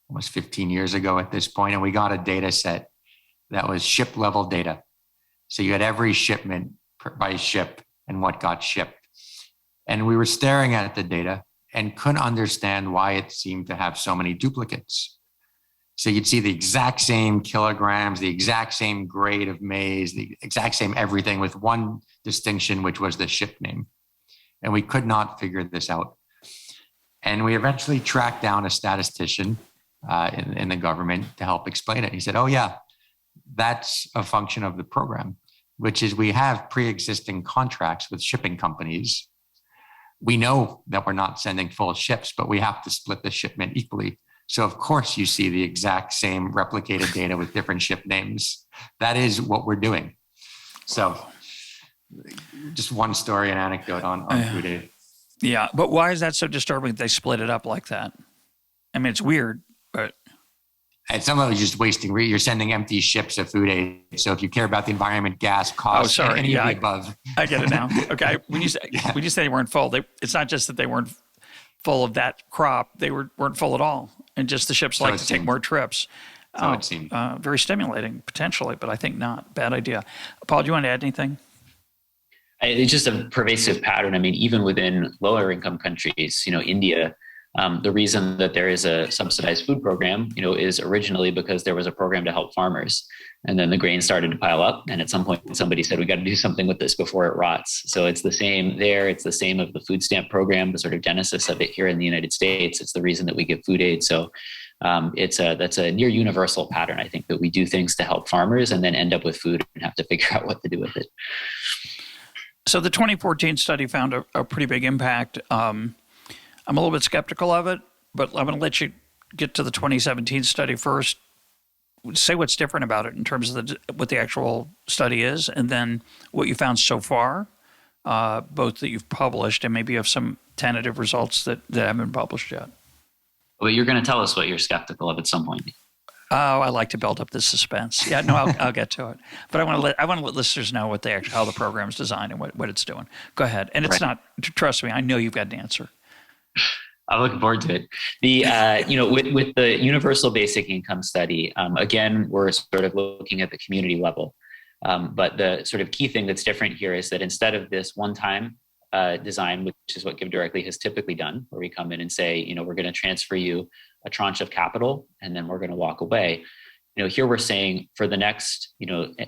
B: almost 15 years ago at this point, and we got a data set that was ship level data. So you had every shipment by ship and what got shipped. And we were staring at the data and couldn't understand why it seemed to have so many duplicates. So you'd see the exact same kilograms, the exact same grade of maize, the exact same everything with one distinction, which was the ship name. And we could not figure this out. And we eventually tracked down a statistician in the government to help explain it. He said, oh yeah, that's a function of the program, which is we have pre-existing contracts with shipping companies. We know that we're not sending full ships, but we have to split the shipment equally. So of course you see the exact same replicated data with different ship names. That is what we're doing. So just one story and anecdote on food aid.
A: Yeah, but why is that so disturbing that they split it up like that? I mean, it's weird, but...
B: And some of it is just wasting. You're sending empty ships of food aid. So if you care about the environment, gas, costs, any of the above.
A: I get it now. Okay, when you say they weren't full, it's not just that they weren't full of that crop. They weren't full at all. And just the ships like to take more trips.
B: So it seemed.
A: Very stimulating, potentially, but I think not. Bad idea. Paul, do you want to add anything?
C: It's just a pervasive pattern. I mean, even within lower income countries, India, the reason that there is a subsidized food program, is originally because there was a program to help farmers. And then the grain started to pile up. And at some point, somebody said, we got to do something with this before it rots. So it's the same there. It's the same of the food stamp program, the sort of genesis of it here in the United States. It's the reason that we give food aid. So that's a near universal pattern, I think, that we do things to help farmers and then end up with food and have to figure out what to do with it.
A: So the 2014 study found a pretty big impact. I'm a little bit skeptical of it, but I'm going to let you get to the 2017 study first. Say what's different about it in terms of what the actual study is, and then what you found so far, both that you've published and maybe you have some tentative results that haven't been published yet.
C: Well, you're going to tell us what you're skeptical of at some point.
A: Oh, I like to build up the suspense. Yeah, no, I'll get to it. But I want to let listeners know how the program's designed and what it's doing. Go ahead. And it's not. Trust me, I know you've got an answer.
C: I'm looking forward to it. With the universal basic income study, again, we're sort of looking at the community level. But the sort of key thing that's different here is that instead of this one-time design, which is what GiveDirectly has typically done, where we come in and say, we're going to transfer you a tranche of capital, and then we're going to walk away. Here we're saying for the next,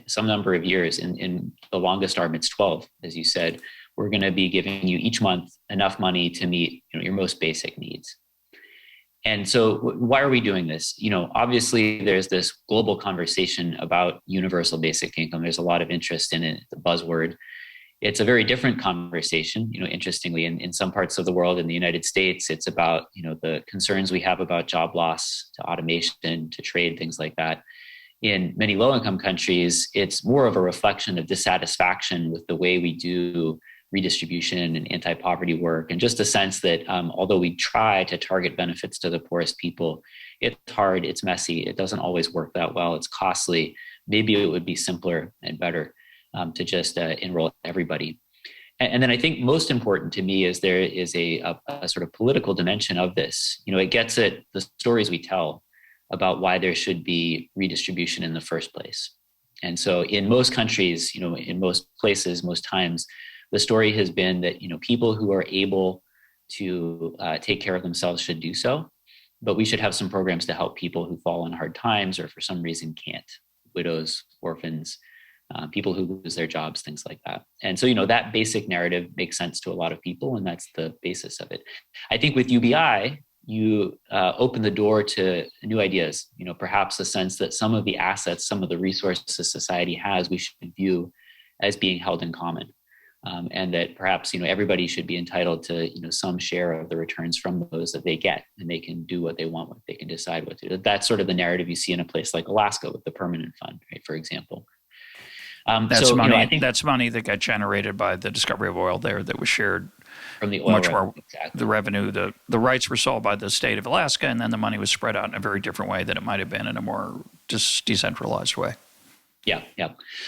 C: some number of years, in the longest arm, it's 12, as you said, we're going to be giving you each month enough money to meet your most basic needs. And so why are we doing this? Obviously there's this global conversation about universal basic income. There's a lot of interest in it, the buzzword. It's a very different conversation. Interestingly, in some parts of the world, in the United States, it's about, the concerns we have about job loss, to automation, to trade, things like that. In many low-income countries, it's more of a reflection of dissatisfaction with the way we do redistribution and anti-poverty work, and just a sense that although we try to target benefits to the poorest people, it's hard, it's messy, it doesn't always work that well, it's costly. Maybe it would be simpler and better to just enroll everybody. And then I think most important to me is there is a sort of political dimension of this. It gets at the stories we tell about why there should be redistribution in the first place. And so in most countries, in most places, most times, the story has been that, people who are able to take care of themselves should do so, but we should have some programs to help people who fall on hard times or for some reason can't, widows, orphans, people who lose their jobs, things like that. And so, that basic narrative makes sense to a lot of people, and that's the basis of it. I think with UBI, you open the door to new ideas, perhaps a sense that some of the assets, some of the resources society has, we should view as being held in common. And that perhaps, everybody should be entitled to, some share of the returns from those that they get, and they can do what they want with, they can decide what to do. That's sort of the narrative you see in a place like Alaska with the Permanent Fund, right, for example.
A: That's money. I think that's money that got generated by the discovery of oil there that was shared
C: from the oil.
A: Much more
C: exactly.
A: The revenue, the rights were sold by the state of Alaska, and then the money was spread out in a very different way than it might have been in a more just decentralized way.
C: Yeah.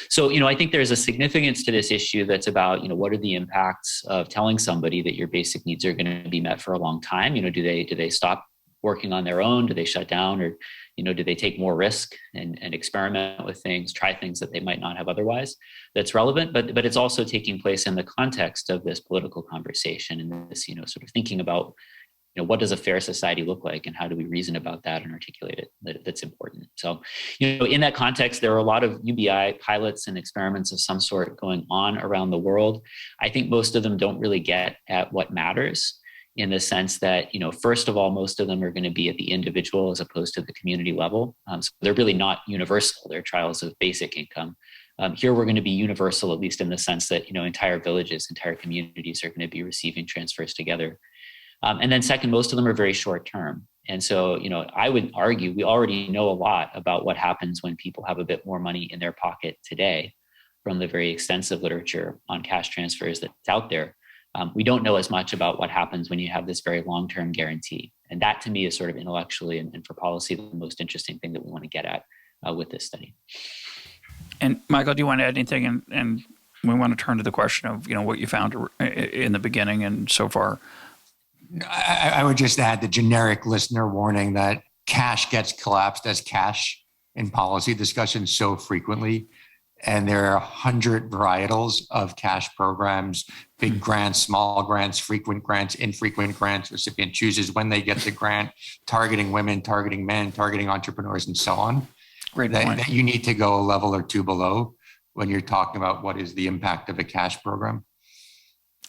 C: So, I think there's a significance to this issue that's about, what are the impacts of telling somebody that your basic needs are going to be met for a long time? Do they stop working on their own? Do they shut down? Or, do they take more risk and experiment with things, try things that they might not have otherwise? That's relevant, but it's also taking place in the context of this political conversation and this, sort of thinking about, what does a fair society look like, and how do we reason about that and articulate it? That's important. So, in that context, there are a lot of UBI pilots and experiments of some sort going on around the world. I think most of them don't really get at what matters, in the sense that, first of all, most of them are going to be at the individual as opposed to the community level. So they're really not universal. They're trials of basic income. Here, we're going to be universal, at least in the sense that, entire villages, entire communities are going to be receiving transfers together. And then second, most of them are very short term. And so, I would argue we already know a lot about what happens when people have a bit more money in their pocket today from the very extensive literature on cash transfers that's out there. We don't know as much about what happens when you have this very long-term guarantee. And that to me is sort of intellectually and for policy the most interesting thing that we want to get at with this study.
A: And Michael, do you want to add anything? And we want to turn to the question of, what you found in the beginning and so far.
B: I would just add the generic listener warning that cash gets collapsed as cash in policy discussions so frequently. And there are 100 varietals of cash programs, big grants, small grants, frequent grants, infrequent grants. Recipient chooses when they get the grant, targeting women, targeting men, targeting entrepreneurs, and so on.
A: Great point.
B: That you need to go a level or two below when you're talking about what is the impact of a cash program.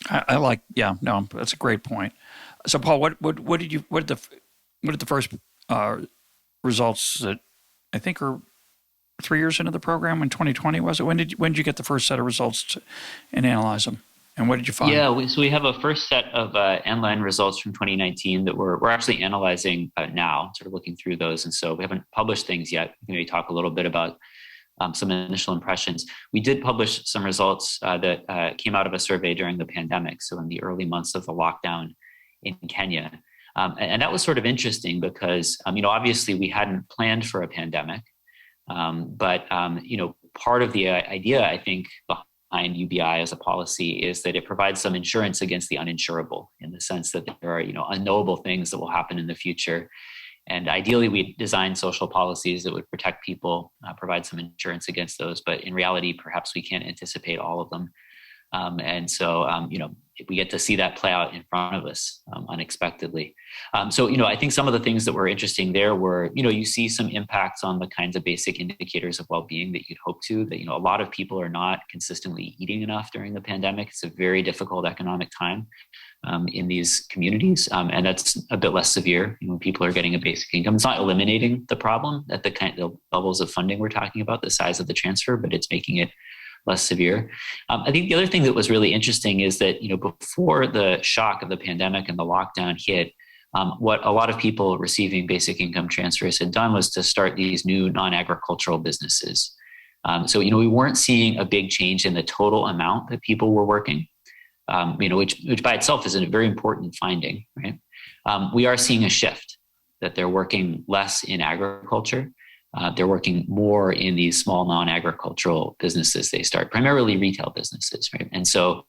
A: That's a great point. So, Paul, what did the first results that I think are 3 years into the program in 2020 was it? When did you get the first set of results and analyze them? And what did you find?
C: Yeah, so we have a first set of end-line results from 2019 that we're actually analyzing now, sort of looking through those. And so we haven't published things yet. We can maybe talk a little bit about some initial impressions. We did publish some results that came out of a survey during the pandemic, so in the early months of the lockdown in Kenya. And that was sort of interesting because, obviously we hadn't planned for a pandemic. But part of the idea, I think, behind UBI as a policy is that it provides some insurance against the uninsurable, in the sense that there are, unknowable things that will happen in the future. And ideally, we design social policies that would protect people, provide some insurance against those. But in reality, perhaps we can't anticipate all of them. And so, we get to see that play out in front of us unexpectedly. So, I think some of the things that were interesting there were, you see some impacts on the kinds of basic indicators of well-being that you'd hope to, that, a lot of people are not consistently eating enough during the pandemic. It's a very difficult economic time in these communities. And that's a bit less severe when people are getting a basic income. It's not eliminating the problem at the levels of funding we're talking about, the size of the transfer, but it's making it less severe. I think the other thing that was really interesting is that, before the shock of the pandemic and the lockdown hit, what a lot of people receiving basic income transfers had done was to start these new non-agricultural businesses. So, we weren't seeing a big change in the total amount that people were working, which by itself is a very important finding, right? We are seeing a shift that they're working less in agriculture. They're working more in these small non-agricultural businesses they start, primarily retail businesses, right? And so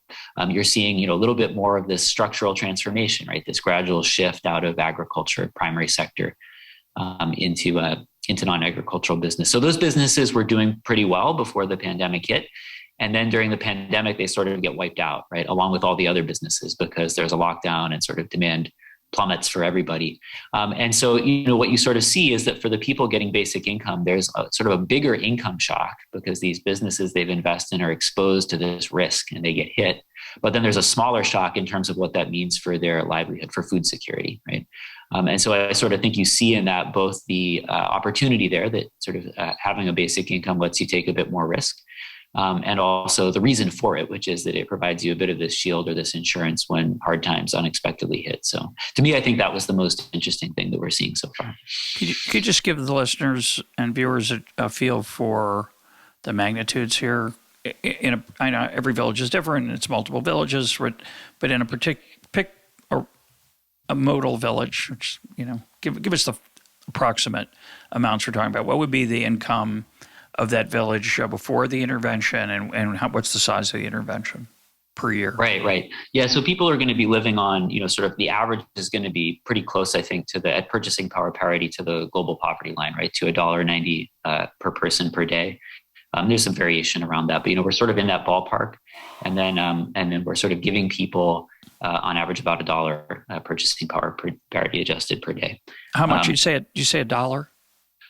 C: you're seeing, a little bit more of this structural transformation, right? This gradual shift out of agriculture, primary sector, into non-agricultural business. So those businesses were doing pretty well before the pandemic hit. And then during the pandemic, they sort of get wiped out, right? Along with all the other businesses, because there's a lockdown and sort of demand plummets for everybody. And so, what you sort of see is that for the people getting basic income, there's sort of a bigger income shock because these businesses they've invested in are exposed to this risk and they get hit. But then there's a smaller shock in terms of what that means for their livelihood, for food security, right? And so I sort of think you see in that both the opportunity there that sort of having a basic income lets you take a bit more risk. And also the reason for it, which is that it provides you a bit of this shield or this insurance when hard times unexpectedly hit. So to me, I think that was the most interesting thing that we're seeing so far.
A: Could you just give the listeners and viewers a feel for the magnitudes here? I know every village is different, and it's multiple villages, but in a pick a modal village, which, give us the approximate amounts we're talking about. What would be the income of that village before the intervention, and what's the size of the intervention per year?
C: Right. Yeah, so people are going to be living on, sort of the average is going to be pretty close, I think, to at purchasing power parity to the global poverty line, right, to $1.90 per person per day. There's some variation around that, but we're sort of in that ballpark, and then we're sort of giving people on average about $1 purchasing power parity adjusted per day.
A: How much you say? You say $1?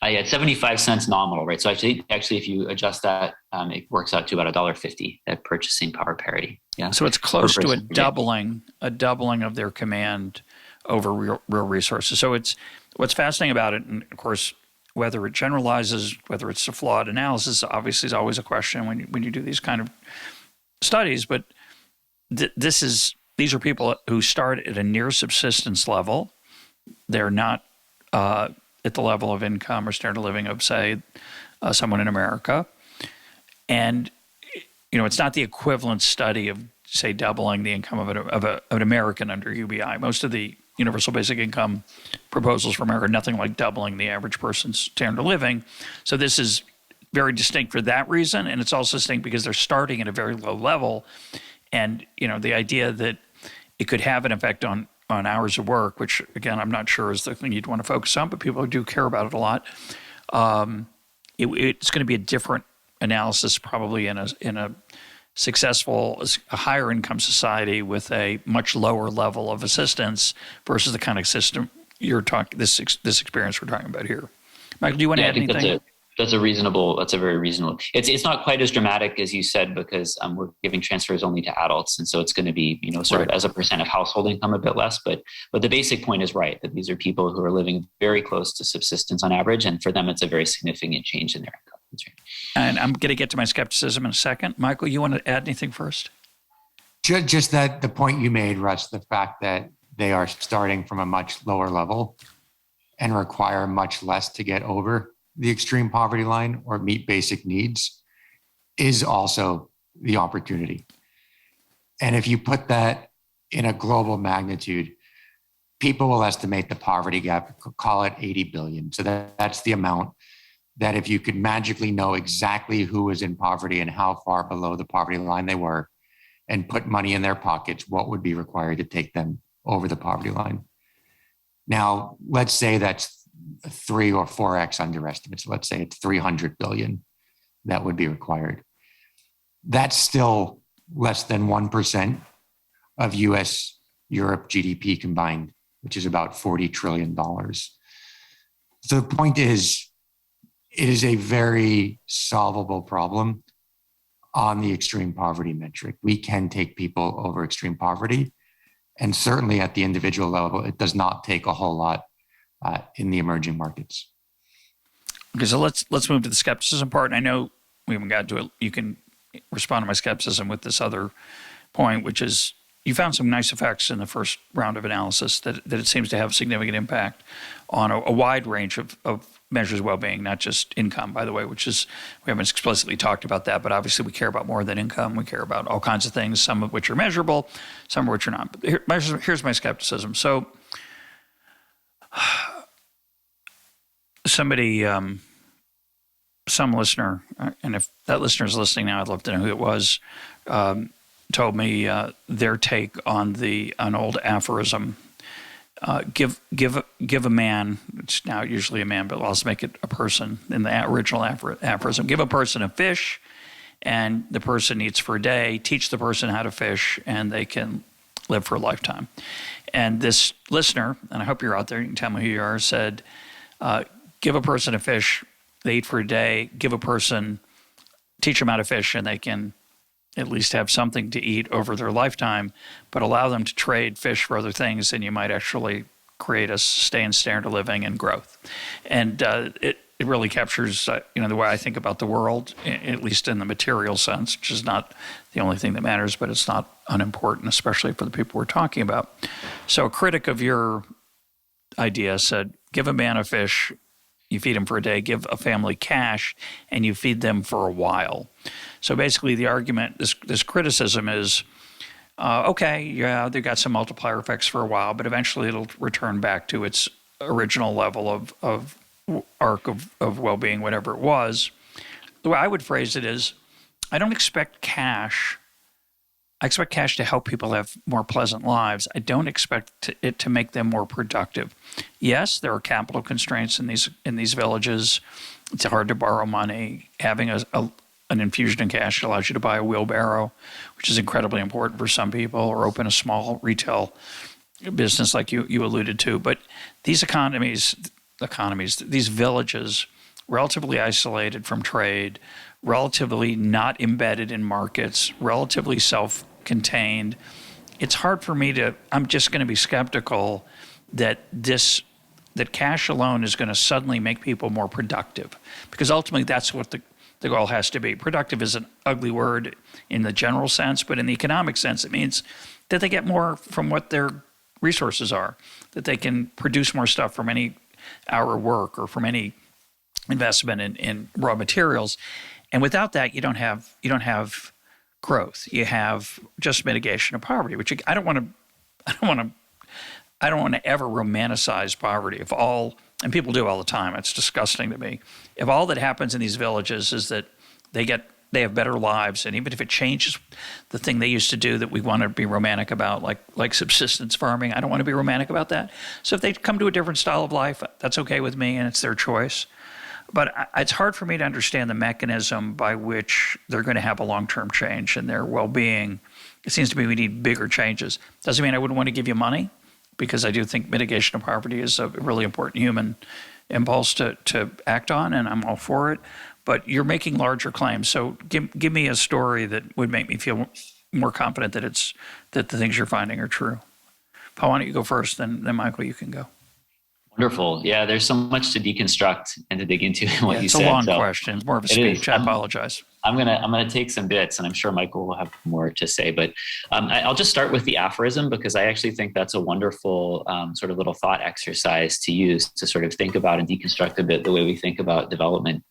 C: Yeah, 75 cents nominal, right? So actually, if you adjust that, it works out to about $1.50 at purchasing power parity. Yeah.
A: So it's close to a doubling of their command over real resources. So it's what's fascinating about it, and of course, whether it generalizes, whether it's a flawed analysis, obviously is always a question when you do these kind of studies. But these are people who start at a near subsistence level. They're not at the level of income or standard of living of, say, someone in America. And, it's not the equivalent study of, say, doubling the income of an American under UBI. Most of the universal basic income proposals for America are nothing like doubling the average person's standard of living. So this is very distinct for that reason. And it's also distinct because they're starting at a very low level. And, the idea that it could have an effect on hours of work, which, again, I'm not sure is the thing you'd want to focus on, but people do care about it a lot. It's going to be a different analysis probably in a successful, a higher income society with a much lower level of assistance versus the kind of system you're talking, this experience we're talking about here. Michael, do you want to add anything?
C: That's a very reasonable. It's not quite as dramatic as you said because we're giving transfers only to adults, and so it's going to be sort of as a percent of household income a bit less. But the basic point is right, that these are people who are living very close to subsistence on average, and for them it's a very significant change in their income. That's right.
A: And I'm going to get to my skepticism in a second. Michael, you want to add anything first?
B: Just that the point you made, Russ, the fact that they are starting from a much lower level and require much less to get over the extreme poverty line or meet basic needs is also the opportunity. And if you put that in a global magnitude, people will estimate the poverty gap, call it 80 billion. So that's the amount that if you could magically know exactly who was in poverty and how far below the poverty line they were and put money in their pockets, what would be required to take them over the poverty line? Now, let's say that's 3 or 4x underestimates. Let's say it's 300 billion that would be required. That's still less than 1% of US, Europe GDP combined, which is about $40 trillion. So the point is, it is a very solvable problem on the extreme poverty metric. We can take people over extreme poverty. And certainly at the individual level, it does not take a whole lot in the emerging markets.
A: Okay, so let's move to the skepticism part. And I know we haven't got to it. You can respond to my skepticism with this other point, which is you found some nice effects in the first round of analysis that it seems to have significant impact on a wide range of measures of well-being, not just income, by the way, which is, we haven't explicitly talked about that, but obviously we care about more than income. We care about all kinds of things, some of which are measurable, some of which are not. But here's my skepticism. So somebody, some listener, and if that listener is listening now, I'd love to know who it was, told me their take on an old aphorism. Give a man, it's now usually a man, but let's make it a person in the original aphorism. Give a person a fish, and the person eats for a day. Teach the person how to fish, and they can live for a lifetime. And this listener, and I hope you're out there, you can tell me who you are, said, give a person a fish, they eat for a day. Teach them how to fish, and they can at least have something to eat over their lifetime, but allow them to trade fish for other things, and you might actually create a sustained standard of living and growth. And it really captures the way I think about the world, at least in the material sense, which is not the only thing that matters, but it's not unimportant, especially for the people we're talking about. So a critic of your idea said, give a man a fish, you feed him for a day, give a family cash, and you feed them for a while. So basically the argument, this criticism is, okay, yeah, they got some multiplier effects for a while, but eventually it'll return back to its original level of arc of well-being, whatever it was. The way I would phrase it is, I don't expect cash. I expect cash to help people have more pleasant lives. I don't expect it to make them more productive. Yes, there are capital constraints in these villages. It's hard to borrow money. Having an infusion in cash allows you to buy a wheelbarrow, which is incredibly important for some people, or open a small retail business like you alluded to. But these economies, these villages, relatively isolated from trade, relatively not embedded in markets, relatively self-contained. It's hard for me I'm just going to be skeptical that cash alone is going to suddenly make people more productive, because ultimately that's what the goal has to be. Productive is an ugly word in the general sense, but in the economic sense, it means that they get more from what their resources are, that they can produce more stuff from any hour of work or from any investment in raw materials. And without that, you don't have growth. You have just mitigation of poverty, which I don't want to ever romanticize poverty. And people do all the time. It's disgusting to me. If all that happens in these villages is that they have better lives, and even if it changes the thing they used to do that we want to be romantic about, like subsistence farming, I don't want to be romantic about that. So if they come to a different style of life, that's okay with me, and it's their choice. But it's hard for me to understand the mechanism by which they're going to have a long-term change in their well-being. It seems to me we need bigger changes. Doesn't mean I wouldn't want to give you money, because I do think mitigation of poverty is a really important human impulse to act on, and I'm all for it. But you're making larger claims. So give me a story that would make me feel more confident that the things you're finding are true. Paul, why don't you go first, then Michael, you can go.
C: Wonderful. Yeah, there's so much to deconstruct and to dig into in what you said.
A: It's a long question. It's more of a speech. I apologize.
C: I'm gonna take some bits, and I'm sure Michael will have more to say. But I'll just start with the aphorism, because I actually think that's a wonderful sort of little thought exercise to use to sort of think about and deconstruct a bit the way we think about development.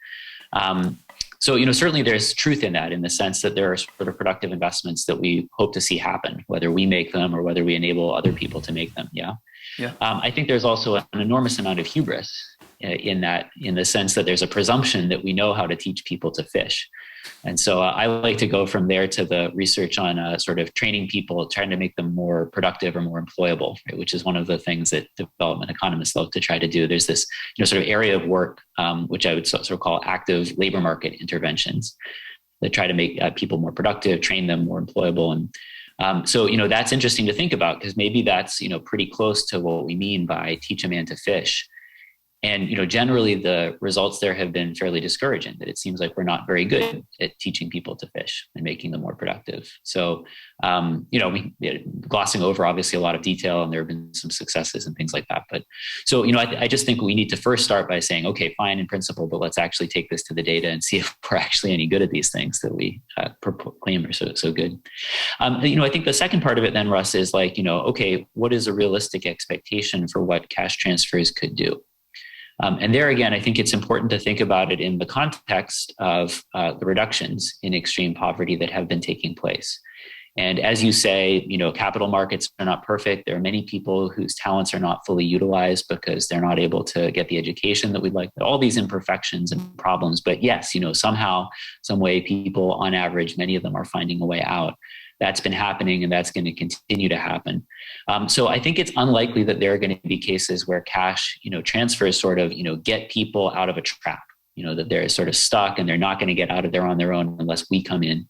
C: So, certainly there's truth in that, in the sense that there are sort of productive investments that we hope to see happen, whether we make them or whether we enable other people to make them. Yeah. I think there's also an enormous amount of hubris in the sense that there's a presumption that we know how to teach people to fish. And so I like to go from there to the research on sort of training people, trying to make them more productive or more employable, right? Which is one of the things that development economists love to try to do. There's this sort of area of work, which I would sort of call active labor market interventions that try to make people more productive, train them more employable. And so that's interesting to think about, because maybe that's pretty close to what we mean by teach a man to fish. And generally the results there have been fairly discouraging, that it seems like we're not very good at teaching people to fish and making them more productive. So glossing over obviously a lot of detail, and there have been some successes and things like that. But so I just think we need to first start by saying, okay, fine in principle, but let's actually take this to the data and see if we're actually any good at these things that we claim are so good. I think the second part of it then, Russ, is like, okay, what is a realistic expectation for what cash transfers could do? And there again, I think it's important to think about it in the context of the reductions in extreme poverty that have been taking place. And as you say, capital markets are not perfect. There are many people whose talents are not fully utilized because they're not able to get the education that we'd like. All these imperfections and problems. But yes, somehow, some way, people on average, many of them are finding a way out. That's been happening, and that's going to continue to happen. So I think it's unlikely that there are going to be cases where cash, transfers sort of, get people out of a trap, that they're sort of stuck and they're not going to get out of there on their own unless we come in.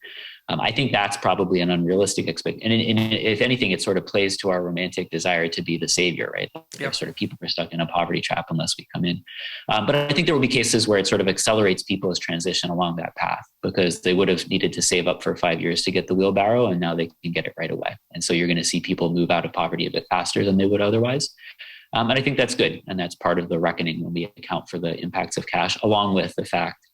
C: I think that's probably an unrealistic expectation. And if anything, it sort of plays to our romantic desire to be the savior, right? Yep. Sort of people are stuck in a poverty trap unless we come in. But I think there will be cases where it sort of accelerates people's transition along that path, because they would have needed to save up for 5 years to get the wheelbarrow, and now they can get it right away. And so you're going to see people move out of poverty a bit faster than they would otherwise. And I think that's good. And that's part of the reckoning when we account for the impacts of cash, along with the fact,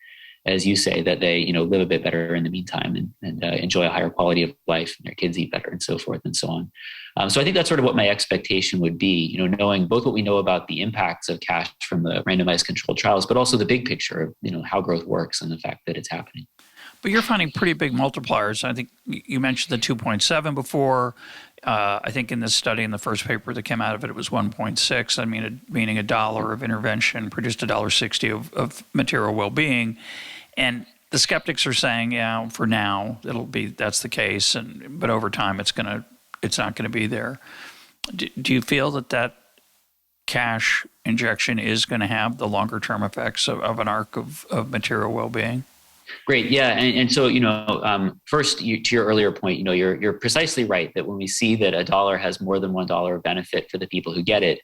C: as you say, that they live a bit better in the meantime and enjoy a higher quality of life, and their kids eat better and so forth and so on. So I think that's sort of what my expectation would be, knowing both what we know about the impacts of cash from the randomized controlled trials, but also the big picture of how growth works and the fact that it's happening.
A: But you're finding pretty big multipliers. I think you mentioned the 2.7 before. I think in this study, in the first paper that came out of it, it was 1.6. I mean, meaning $1 of intervention produced $1.60 of material well-being. And the skeptics are saying, yeah, for now, that's the case. But over time, it's not going to be there. Do you feel that cash injection is going to have the longer term effects of an arc of material well-being?
C: Great. Yeah. And so, first, to your earlier point, you're precisely right that when we see that $1 has more than $1 of benefit for the people who get it,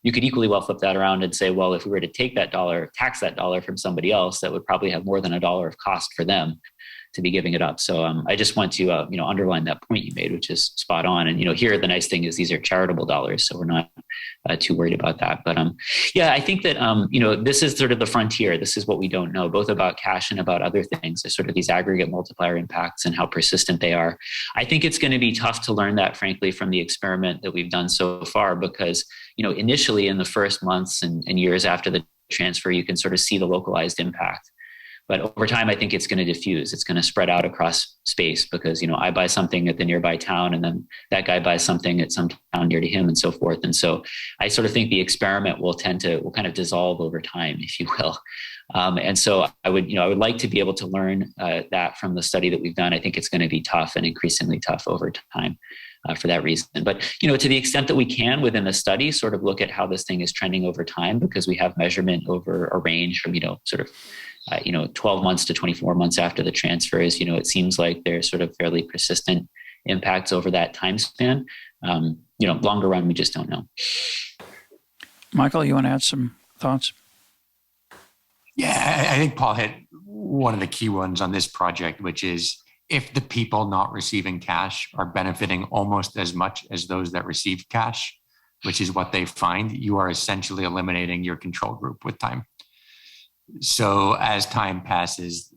C: you could equally well flip that around and say, well, if we were to take that dollar, tax that dollar from somebody else, that would probably have more than $1 of cost for them to be giving it up. So I just want to underline that point you made, which is spot on. And here the nice thing is these are charitable dollars, so we're not too worried about that. But I think that this is sort of the frontier. This is what we don't know, both about cash and about other things. There's sort of these aggregate multiplier impacts and how persistent they are. I think it's going to be tough to learn that, frankly, from the experiment that we've done so far, because initially in the first months and years after the transfer, you can sort of see the localized impact. But over time, I think it's going to diffuse. It's going to spread out across space because, I buy something at the nearby town, and then that guy buys something at some town near to him, and so forth. And so I sort of think the experiment will kind of dissolve over time, if you will. And so I would like to be able to learn that from the study that we've done. I think it's going to be tough and increasingly tough over time. For that reason. But, to the extent that we can within the study, sort of look at how this thing is trending over time, because we have measurement over a range from, 12 months to 24 months after the transfers, it seems like there's sort of fairly persistent impacts over that time span. Longer run, we just don't know.
A: Michael, you want to add some thoughts?
B: Yeah, I think Paul hit one of the key ones on this project, which is, if the people not receiving cash are benefiting almost as much as those that receive cash, which is what they find, you are essentially eliminating your control group with time. So as time passes,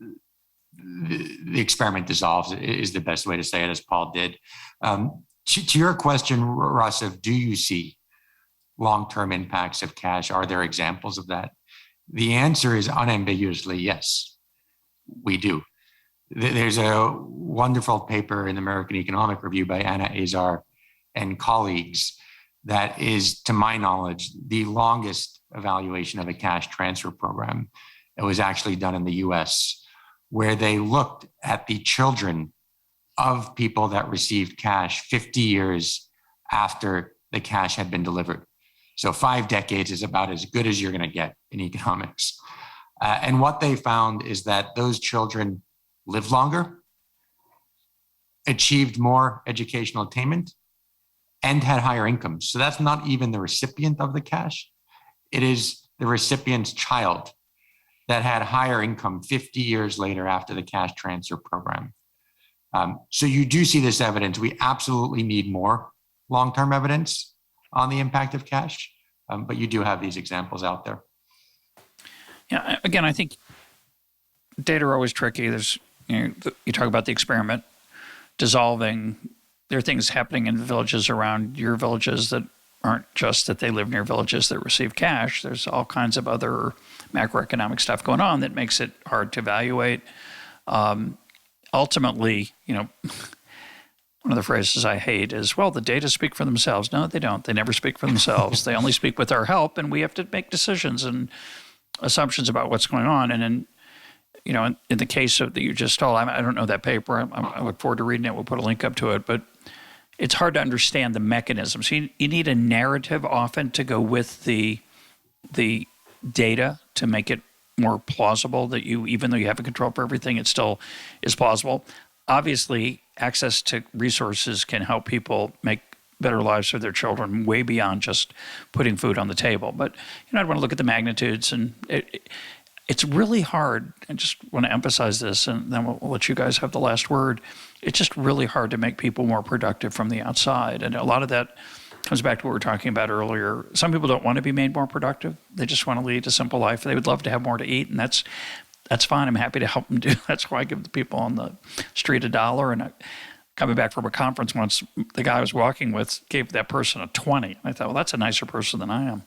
B: the experiment dissolves is the best way to say it, as Paul did. To your question, Russ, of do you see long-term impacts of cash? Are there examples of that? The answer is unambiguously yes, we do. There's a wonderful paper in the American Economic Review by Anna Azar and colleagues that is, to my knowledge, the longest evaluation of a cash transfer program. It was actually done in the US, where they looked at the children of people that received cash 50 years after the cash had been delivered. So 5 decades is about as good as you're going to get in economics. And what they found is that those children lived longer, achieved more educational attainment, and had higher incomes. So that's not even the recipient of the cash. It is the recipient's child that had higher income 50 years later after the cash transfer program. So you do see this evidence. We absolutely need more long-term evidence on the impact of cash, but you do have these examples out there.
A: Yeah, again, I think data are always tricky. There's, you talk about the experiment dissolving. There are things happening in the villages around your villages that aren't just that they live near villages that receive cash. There's all kinds of other macroeconomic stuff going on that makes it hard to evaluate. Ultimately, one of the phrases I hate is, well, the data speak for themselves. No, they don't. They never speak for themselves. They only speak with our help, and we have to make decisions and assumptions about what's going on. And in the case of that you just told, I don't know that paper. I look forward to reading it. We'll put a link up to it. But it's hard to understand the mechanisms. You need a narrative often to go with the data to make it more plausible that even though you have a control for everything, it still is plausible. Obviously, access to resources can help people make better lives for their children way beyond just putting food on the table. But I'd want to look at the magnitudes, and it's really hard. I just want to emphasize this, and then we'll let you guys have the last word. It's just really hard to make people more productive from the outside. And a lot of that comes back to what we were talking about earlier. Some people don't want to be made more productive. They just want to lead a simple life. They would love to have more to eat, and that's fine. I'm happy to help them do. That's why I give the people on the street $1. And coming back from a conference once, the guy I was walking with gave that person a 20. I thought, well, that's a nicer person than I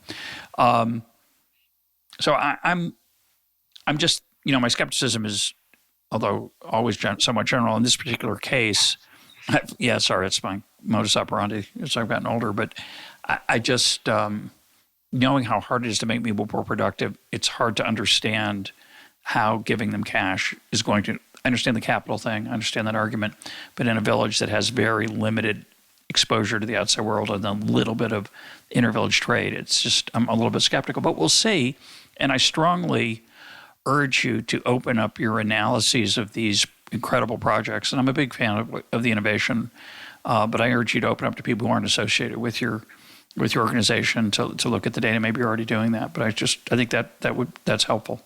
A: am. So I'm just, my skepticism is, although always somewhat general, in this particular case, it's my modus operandi as I've gotten older, but I just, knowing how hard it is to make people more productive, it's hard to understand how giving them cash is going to, I understand the capital thing, I understand that argument, but in a village that has very limited exposure to the outside world and a little bit of inter-village trade, it's just, I'm a little bit skeptical, but we'll see. And I strongly urge you to open up your analyses of these incredible projects. And I'm a big fan of the innovation, but I urge you to open up to people who aren't associated with your organization to look at the data. Maybe you're already doing that, but I think that's helpful.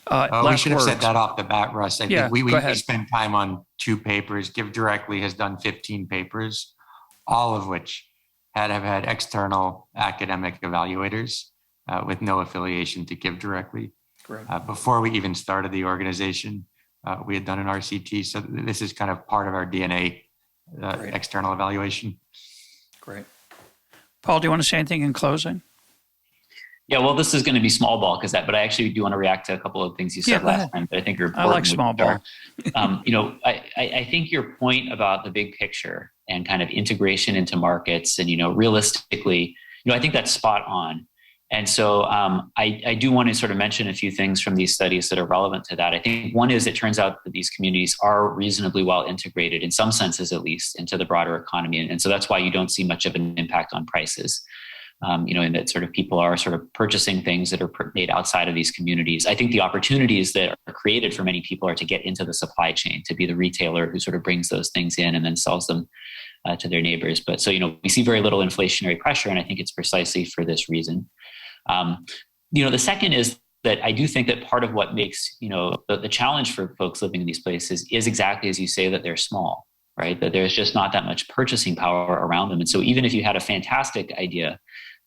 B: We should have said that off the bat, Russ. I think we spend time on 2 papers. GiveDirectly has done 15 papers, all of which have had external academic evaluators with no affiliation to GiveDirectly. Before we even started the organization, we had done an RCT. So this is kind of part of our DNA, external evaluation. Great.
A: Paul, do you want to say anything in closing?
C: Yeah, well, this is going to be small ball but I actually do want to react to a couple of things you said last time that I think are important.
A: I like small ball.
C: I think your point about the big picture and kind of integration into markets and, realistically, I think that's spot on. And so I do want to sort of mention a few things from these studies that are relevant to that. I think one is it turns out that these communities are reasonably well integrated, in some senses at least, into the broader economy. And so that's why you don't see much of an impact on prices. And that sort of people are sort of purchasing things that are made outside of these communities. I think the opportunities that are created for many people are to get into the supply chain, to be the retailer who sort of brings those things in and then sells them to their neighbors. But so, we see very little inflationary pressure, and I think it's precisely for this reason. The second is that I do think that part of what makes, the challenge for folks living in these places is exactly as you say, that they're small, right? That there's just not that much purchasing power around them. And so even if you had a fantastic idea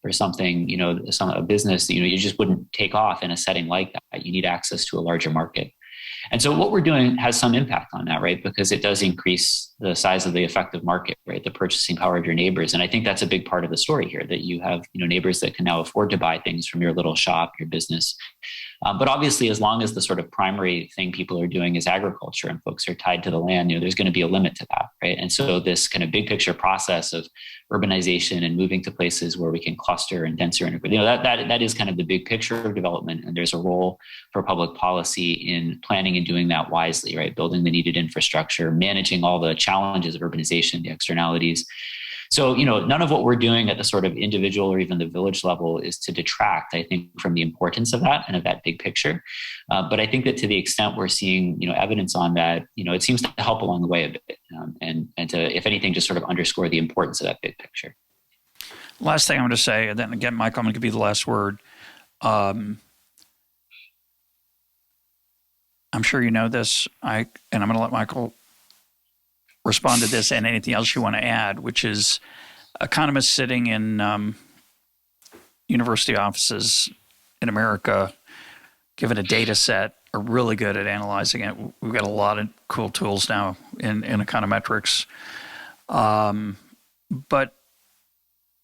C: for something, a business, you just wouldn't take off in a setting like that. You need access to a larger market. And so what we're doing has some impact on that, right? Because it does increase the size of the effective market, right? The purchasing power of your neighbors. And I think that's a big part of the story here, that you have, neighbors that can now afford to buy things from your little shop, your business, But obviously, as long as the sort of primary thing people are doing is agriculture and folks are tied to the land, there's going to be a limit to that, right? And so this kind of big picture process of urbanization and moving to places where we can cluster and denser integrate, that is kind of the big picture of development. And there's a role for public policy in planning and doing that wisely, right? Building the needed infrastructure, managing all the challenges of urbanization, the externalities. So, none of what we're doing at the sort of individual or even the village level is to detract, I think, from the importance of that and of that big picture. But I think that to the extent we're seeing, evidence on that, it seems to help along the way a bit, and to, if anything, just sort of underscore the importance of that big picture.
A: Last thing I'm going to say, and then again, Michael, I'm going to give you the last word. I'm sure you know this, and I'm going to let Michael respond to this and anything else you want to add, which is economists sitting in university offices in America, given a data set, are really good at analyzing it. We've got a lot of cool tools now in econometrics. But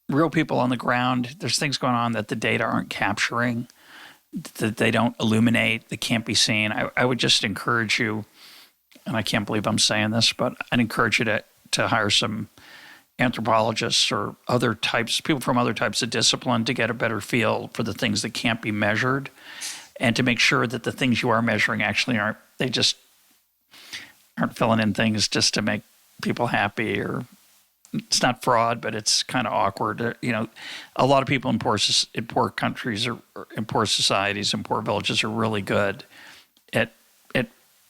A: real people on the ground, there's things going on that the data aren't capturing, that they don't illuminate, that can't be seen. I would just encourage you, and I can't believe I'm saying this, but I'd encourage you to hire some anthropologists or people from other types of discipline to get a better feel for the things that can't be measured, and to make sure that the things you are measuring actually aren't filling in things just to make people happy, or it's not fraud, but it's kind of awkward. A lot of people in poor countries or in poor societies and poor villages are really good at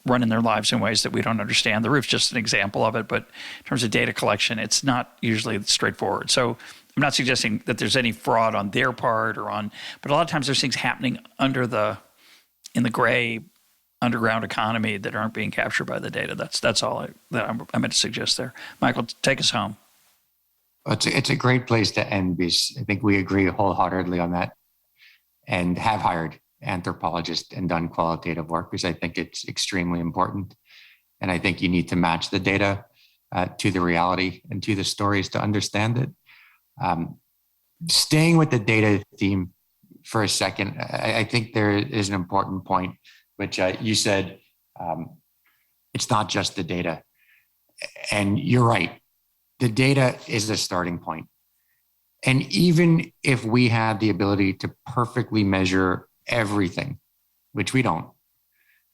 A: running their lives in ways that we don't understand. The roof's just an example of it, but in terms of data collection, it's not usually straightforward. So I'm not suggesting that there's any fraud on their part but a lot of times there's things happening in the gray underground economy that aren't being captured by the data. That's all I meant to suggest there. Michael, take us home.
B: It's a great place to end, because I think we agree wholeheartedly on that, and have hired anthropologists and done qualitative work, because I think it's extremely important. And I think you need to match the data to the reality and to the stories to understand it. Staying with the data theme for a second, I think there is an important point, which you said, it's not just the data. And you're right. The data is the starting point. And even if we had the ability to perfectly measure everything, which we don't,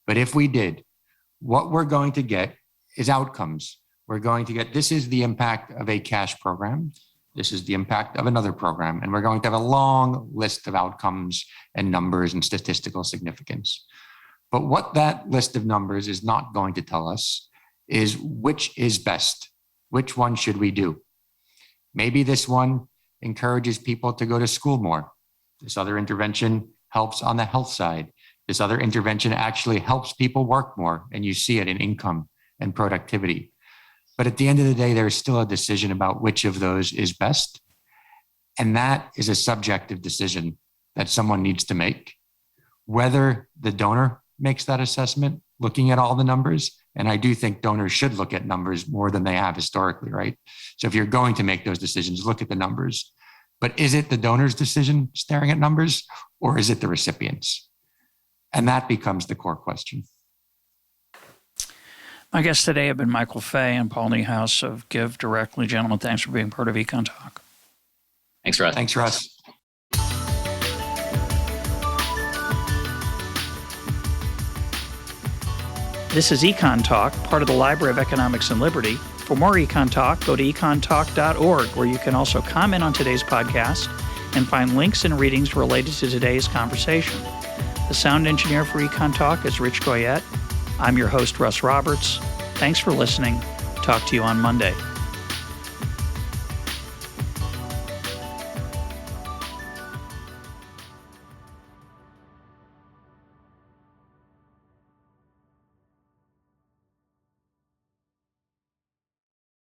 B: but if we did, what we're going to get is outcomes. We're going to get, this is the impact of a cash program. This is the impact of another program. And we're going to have a long list of outcomes and numbers and statistical significance. But what that list of numbers is not going to tell us is which is best. Which one should we do? Maybe this one encourages people to go to school more. This other intervention helps on the health side. This other intervention actually helps people work more, and you see it in income and productivity. But at the end of the day, there's still a decision about which of those is best. And that is a subjective decision that someone needs to make. Whether the donor makes that assessment, looking at all the numbers, and I do think donors should look at numbers more than they have historically, right? So if you're going to make those decisions, look at the numbers. But is it the donor's decision staring at numbers, or is it the recipient's? And that becomes the core question.
A: My guests today have been Michael Faye and Paul Niehaus of GiveDirectly. Gentlemen, thanks for being part of Econ Talk.
C: Thanks, Russ.
B: Thanks, Russ.
A: This is Econ Talk, part of the Library of Economics and Liberty. For more Econ Talk, go to econtalk.org, where you can also comment on today's podcast and find links and readings related to today's conversation. The sound engineer for Econ Talk is Rich Goyette. I'm your host, Russ Roberts. Thanks for listening. Talk to you on Monday.